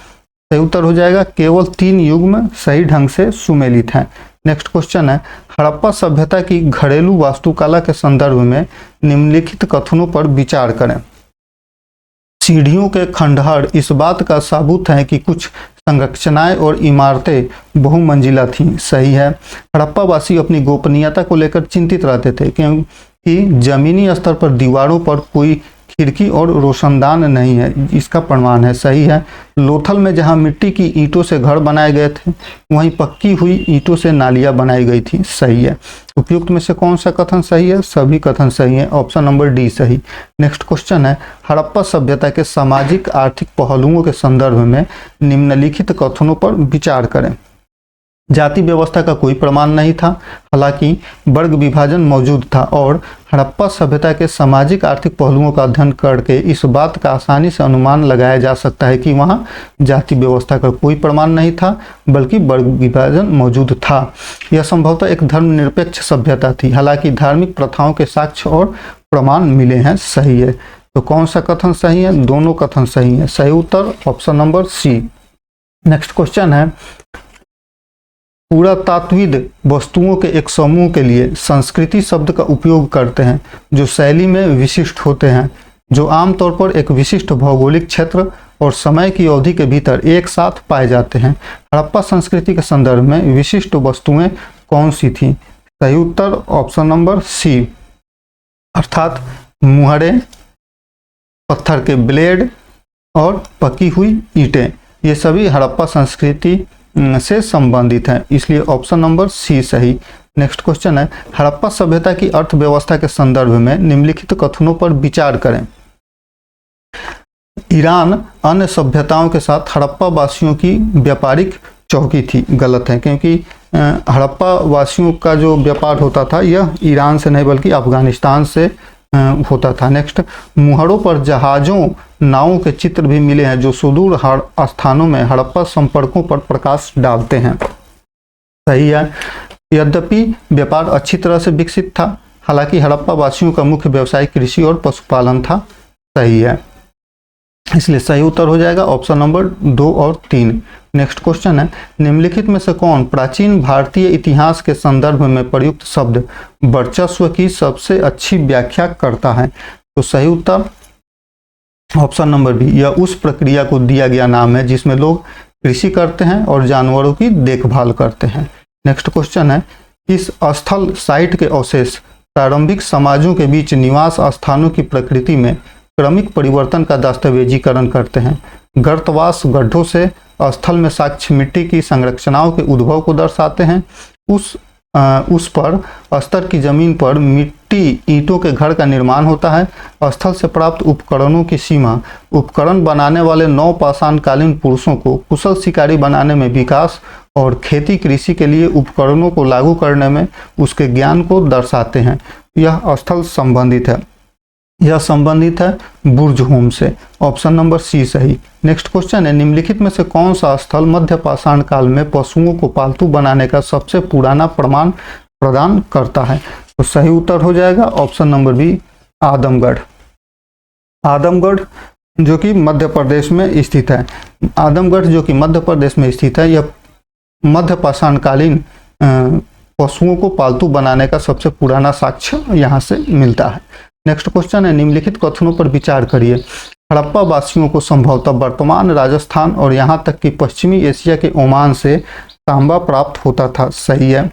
सही उत्तर हो जाएगा केवल 3 युग्म सही ढंग से सुमेलित हैं। नेक्स्ट क्वेश्चन है हड़प्पा सभ्यता की घरेलू वास्तुकला के संदर्भ में निम्नलिखित कथनों पर विचार करें। सीढ़ियों के खंडहर इस बात का सबूत है कि कुछ संरचनाएं और इमारतें बहुमंजिला थीं, सही है। हड़प्पा वासी अपनी गोपनीयता को लेकर चिंतित रहते थे क्योंकि जमीनी स्तर पर दीवारों पर कोई खिड़की और रोशनदान नहीं है, इसका प्रमाण है, सही है। लोथल में जहां मिट्टी की ईंटों से घर बनाए गए थे वहीं पक्की हुई ईंटों से नालियां बनाई गई थी, सही है। उपयुक्त में से कौन सा कथन सही है? सभी कथन सही है, ऑप्शन नंबर डी सही। नेक्स्ट क्वेश्चन है हड़प्पा सभ्यता के सामाजिक आर्थिक पहलुओं के संदर्भ में निम्नलिखित कथनों पर विचार करें। जाति व्यवस्था का कोई प्रमाण नहीं था, हालांकि वर्ग विभाजन मौजूद था, और हड़प्पा सभ्यता के सामाजिक आर्थिक पहलुओं का अध्ययन करके इस बात का आसानी से अनुमान लगाया जा सकता है कि वहां जाति व्यवस्था का कोई प्रमाण नहीं था बल्कि वर्ग विभाजन मौजूद था। यह संभवतः एक धर्मनिरपेक्ष सभ्यता थी, हालांकि धार्मिक प्रथाओं के साक्ष्य और प्रमाण मिले हैं, सही है। तो कौन सा कथन सही है? दोनों कथन सही है, सही उत्तर option number C. Next question है पुरातात्विद वस्तुओं के एक समूह के लिए संस्कृति शब्द का उपयोग करते हैं जो शैली में विशिष्ट होते हैं, जो आमतौर पर एक विशिष्ट भौगोलिक क्षेत्र और समय की अवधि के भीतर एक साथ पाए जाते हैं। हड़प्पा संस्कृति के संदर्भ में विशिष्ट वस्तुएं कौन सी थीं? सही उत्तर ऑप्शन नंबर सी, अर्थात मुहरे, पत्थर के ब्लेड और पकी हुई ईंटें, ये सभी हड़प्पा संस्कृति से संबंधित हैं, इसलिए ऑप्शन नंबर सी सही। नेक्स्ट क्वेश्चन है हड़प्पा सभ्यता की अर्थव्यवस्था के संदर्भ में निम्नलिखित कथनों पर विचार करें। ईरान अन्य सभ्यताओं के साथ हड़प्पा वासियों की व्यापारिक चौकी थी, गलत है, क्योंकि हड़प्पा वासियों का जो व्यापार होता था यह ईरान से नहीं बल्कि अफगानिस्तान से होता था। नेक्स्ट, मुहरों पर जहाज़ों नावों के चित्र भी मिले हैं जो सुदूर स्थानों में हड़प्पा संपर्कों पर प्रकाश डालते हैं। सही है। यद्यपि व्यापार अच्छी तरह से विकसित था, हालांकि हड़प्पा वासियों का मुख्य व्यवसाय कृषि और पशुपालन था। सही है, इसलिए सही उत्तर हो जाएगा ऑप्शन नंबर 2 और 3। नेक्स्ट क्वेश्चन है, निम्नलिखित में से कौन प्राचीन भारतीय इतिहास के संदर्भ में प्रयुक्त शब्द वर्चस्व की सबसे अच्छी व्याख्या करता है? तो सही उत्तर ऑप्शन नंबर बी, यह उस प्रक्रिया को दिया गया नाम है जिसमें लोग कृषि करते हैं और जानवरों की देखभाल करते हैं। नेक्स्ट क्वेश्चन है, इस स्थल साइट के अवशेष प्रारंभिक समाजों के बीच निवास स्थानों की प्रकृति में क्रमिक परिवर्तन का दस्तावेजीकरण करते हैं। गर्तवास गड्ढों से स्थल में साक्ष्य मिट्टी की संरचनाओं के उद्भव को दर्शाते हैं। उस पर स्तर की जमीन पर मिट्टी ईंटों के घर का निर्माण होता है। स्थल से प्राप्त उपकरणों की सीमा उपकरण बनाने वाले नवपाषाणकालीन पुरुषों को कुशल शिकारी बनाने में विकास और खेती कृषि के लिए उपकरणों को लागू करने में उसके ज्ञान को दर्शाते हैं। यह स्थल संबंधित है, यह संबंधित है बुर्ज होम से। ऑप्शन नंबर सी सही। नेक्स्ट क्वेश्चन है, निम्नलिखित में से कौन सा स्थल मध्य पाषाण काल में पशुओं को पालतू बनाने का सबसे पुराना प्रमाण प्रदान करता है? तो सही उत्तर हो जाएगा option number B, Adamgarh. Adamgarh जो कि मध्य प्रदेश में स्थित है। आदमगढ़ जो कि मध्य प्रदेश में स्थित है, यह मध्य पाषाणकालीन पशुओं को पालतू बनाने का सबसे पुराना साक्ष्य यहाँ से मिलता है। नेक्स्ट क्वेश्चन है, निम्नलिखित कथनों पर विचार करिए। हड़प्पा वासियों को संभवतः वर्तमान राजस्थान और यहाँ तक कि पश्चिमी एशिया के ओमान से तांबा प्राप्त होता था। सही है।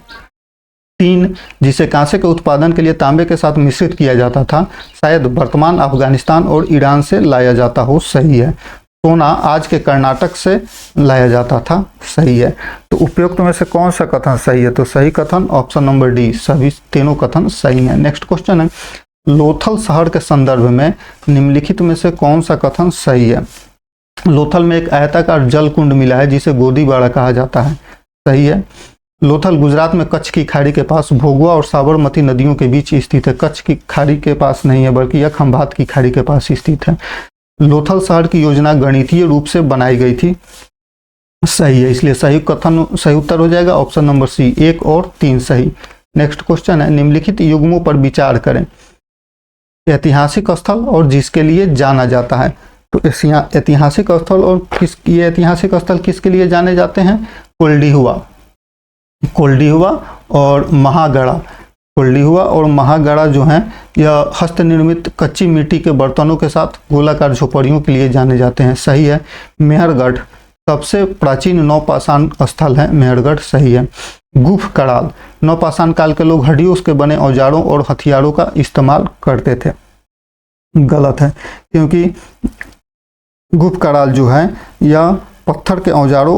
3, जिसे कांसे के उत्पादन के लिए तांबे के साथ मिश्रित किया जाता था, शायद वर्तमान अफगानिस्तान और ईरान से लाया जाता हो। सही है। सोना आज के कर्नाटक से लाया जाता था। सही है। तो उपयुक्त में से कौन सा कथन सही है? तो सही कथन ऑप्शन नंबर डी, सभी तीनों कथन सही हैं। नेक्स्ट क्वेश्चन है, लोथल शहर के संदर्भ में निम्नलिखित में से कौन सा कथन सही है? लोथल में एक आयताकार जल कुंड मिला है जिसे गोदीबाड़ा कहा जाता है। सही है। लोथल गुजरात में कच्छ की खाड़ी के पास भोगवा और साबरमती नदियों के बीच स्थित है। कच्छ की खाड़ी के पास नहीं है बल्कि यह खंभात की खाड़ी के पास स्थित है। लोथल शहर की योजना गणितीय रूप से बनाई गई थी। सही है, इसलिए सही कथन सही उत्तर हो जाएगा ऑप्शन नंबर सी, 1 और 3 सही। नेक्स्ट क्वेश्चन है, निम्नलिखित युग्मों पर विचार करें। ऐतिहासिक स्थल और जिसके लिए जाना जाता है। तो ऐतिहासिक स्थल और ये ऐतिहासिक स्थल किसके लिए जाने जाते हैं? कोल्डिहुआ और महागढ़ा। कोल्डिहुआ और महागढ़ा जो हैं यह हस्तनिर्मित कच्ची मिट्टी के बर्तनों के साथ गोलाकार झोपड़ियों के लिए जाने जाते हैं। सही है। मेहरगढ़ सबसे प्राचीन नवपाषाण स्थल है। मेहरगढ़ सही है। गुफ कराल, नवपाषाण काल के लोग हड्डियों के बने औजारों और हथियारों का इस्तेमाल करते थे। गलत है, क्योंकि गुफ कराल जो है यह पत्थर के औजारों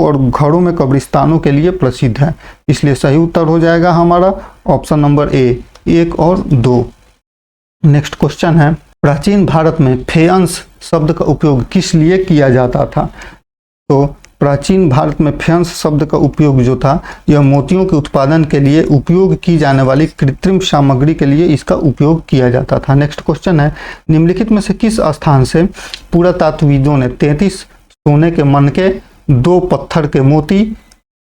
और घरों में कब्रिस्तानों के लिए प्रसिद्ध है। इसलिए सही उत्तर हो जाएगा हमारा ऑप्शन नंबर ए, 1 और 2। नेक्स्ट क्वेश्चन है, प्राचीन भारत में फेयंस शब्द का उपयोग किस लिए किया जाता था? तो प्राचीन भारत में फेयंस शब्द का उपयोग जो था यह मोतियों के उत्पादन के लिए उपयोग की जाने वाली कृत्रिम सामग्री के लिए इसका उपयोग किया जाता था। नेक्स्ट क्वेश्चन है, निम्नलिखित में से किस स्थान से पुरातत्वविदों ने 33 सोने के मनके, 2 पत्थर के मोती,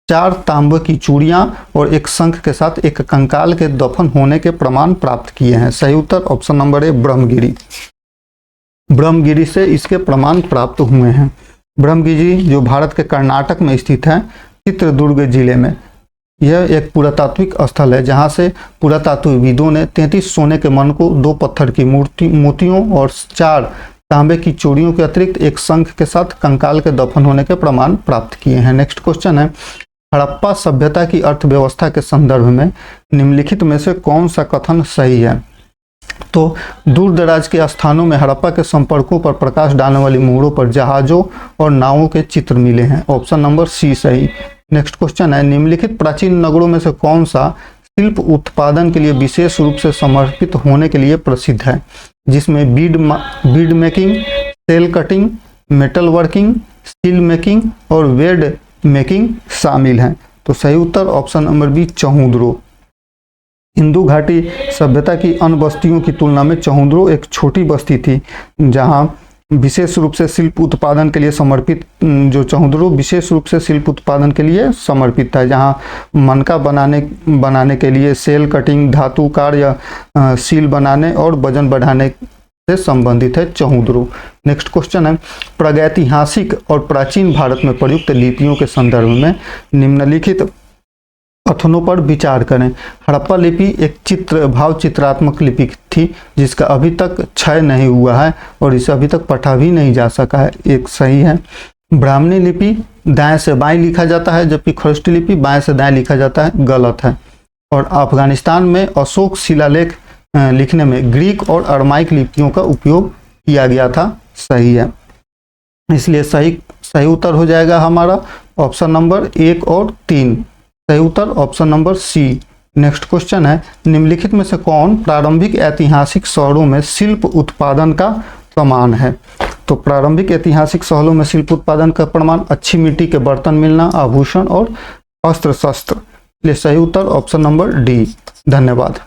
4 तांबे की चूड़ियां और एक शंख के साथ एक कंकाल के दफन होने के प्रमाण प्राप्त किए हैं? सही उत्तर option number A, Brahmagiri. Brahmagiri से इसके प्रमाण प्राप्त हुए हैं। ब्रह्मगिरी जो भारत के कर्नाटक में स्थित है, चित्रदुर्ग जिले में। यह एक पुरातात्विक स्थल है जहां से पुरातात्वविदों ने 33 सोने के मनकों, 2 पत्थर की मोतियों और 4 तांबे की चूड़ियों के अतिरिक्त एक शंख के साथ कंकाल के दफन होने के प्रमाण प्राप्त किए हैं। नेक्स्ट क्वेश्चन है, हड़प्पा सभ्यता की अर्थव्यवस्था के संदर्भ में निम्नलिखित में से कौन सा कथन सही है? तो दूर दराज के स्थानों में हड़प्पा के संपर्कों पर प्रकाश डालने वाली मोहरों पर जहाजों और नावों के चित्र मिले हैं। ऑप्शन नंबर सी सही। नेक्स्ट क्वेश्चन है, निम्नलिखित प्राचीन नगरों में से कौन सा शिल्प उत्पादन के लिए विशेष रूप से समर्पित होने के लिए प्रसिद्ध है, जिसमें bead making, shell cutting, metal working, steel making और वेड मेकिंग शामिल हैं? तो सही उत्तर ऑप्शन नंबर बी, चहुंदरो। हिंदू घाटी सभ्यता की अन्य बस्तियों की तुलना में चहुंदरो एक छोटी बस्ती थी, जहां विशेष रूप से शिल्प उत्पादन के लिए समर्पित जो चहुंदरो विशेष रूप से शिल्प उत्पादन के लिए समर्पित था, जहां मनका बनाने के लिए सेल कटिंग, धातु कार्य, सील बनाने और वजन बढ़ाने से संबंधित है चहुंदरो। नेक्स्ट क्वेश्चन है, प्रागैतिहासिक और प्राचीन भारत में प्रयुक्त लिपियों के संदर्भ में निम्नलिखित कथनों पर विचार करें। हड़प्पा लिपि एक भाव चित्रात्मक लिपि थी, जिसका अभी तक क्षय नहीं हुआ है और इसे अभी तक पढ़ा भी नहीं जा सका है, एक सही है। ब्राह्मणी लिपि दाएं से बाएं लिखा जाता है, जबकि खरोष्ठी लिपि बाएं से दाएं लिखा जाता है, गलत है। और अफगानिस्तान में अशोक शिलालेख लिखने में ग्रीक और अरमाइक लिपियों का उपयोग किया गया था, सही है। इसलिए सही उत्तर हो जाएगा हमारा ऑप्शन नंबर 1 और 3। सही उत्तर option number C. Next question है, निम्नलिखित में से कौन प्रारंभिक ऐतिहासिक शहरों में शिल्प उत्पादन का प्रमाण है? तो प्रारंभिक ऐतिहासिक शहरों में शिल्प उत्पादन का प्रमाण अच्छी मिट्टी के बर्तन मिलना, आभूषण और अस्त्र शस्त्र। इसलिए सही उत्तर ऑप्शन नंबर डी। धन्यवाद।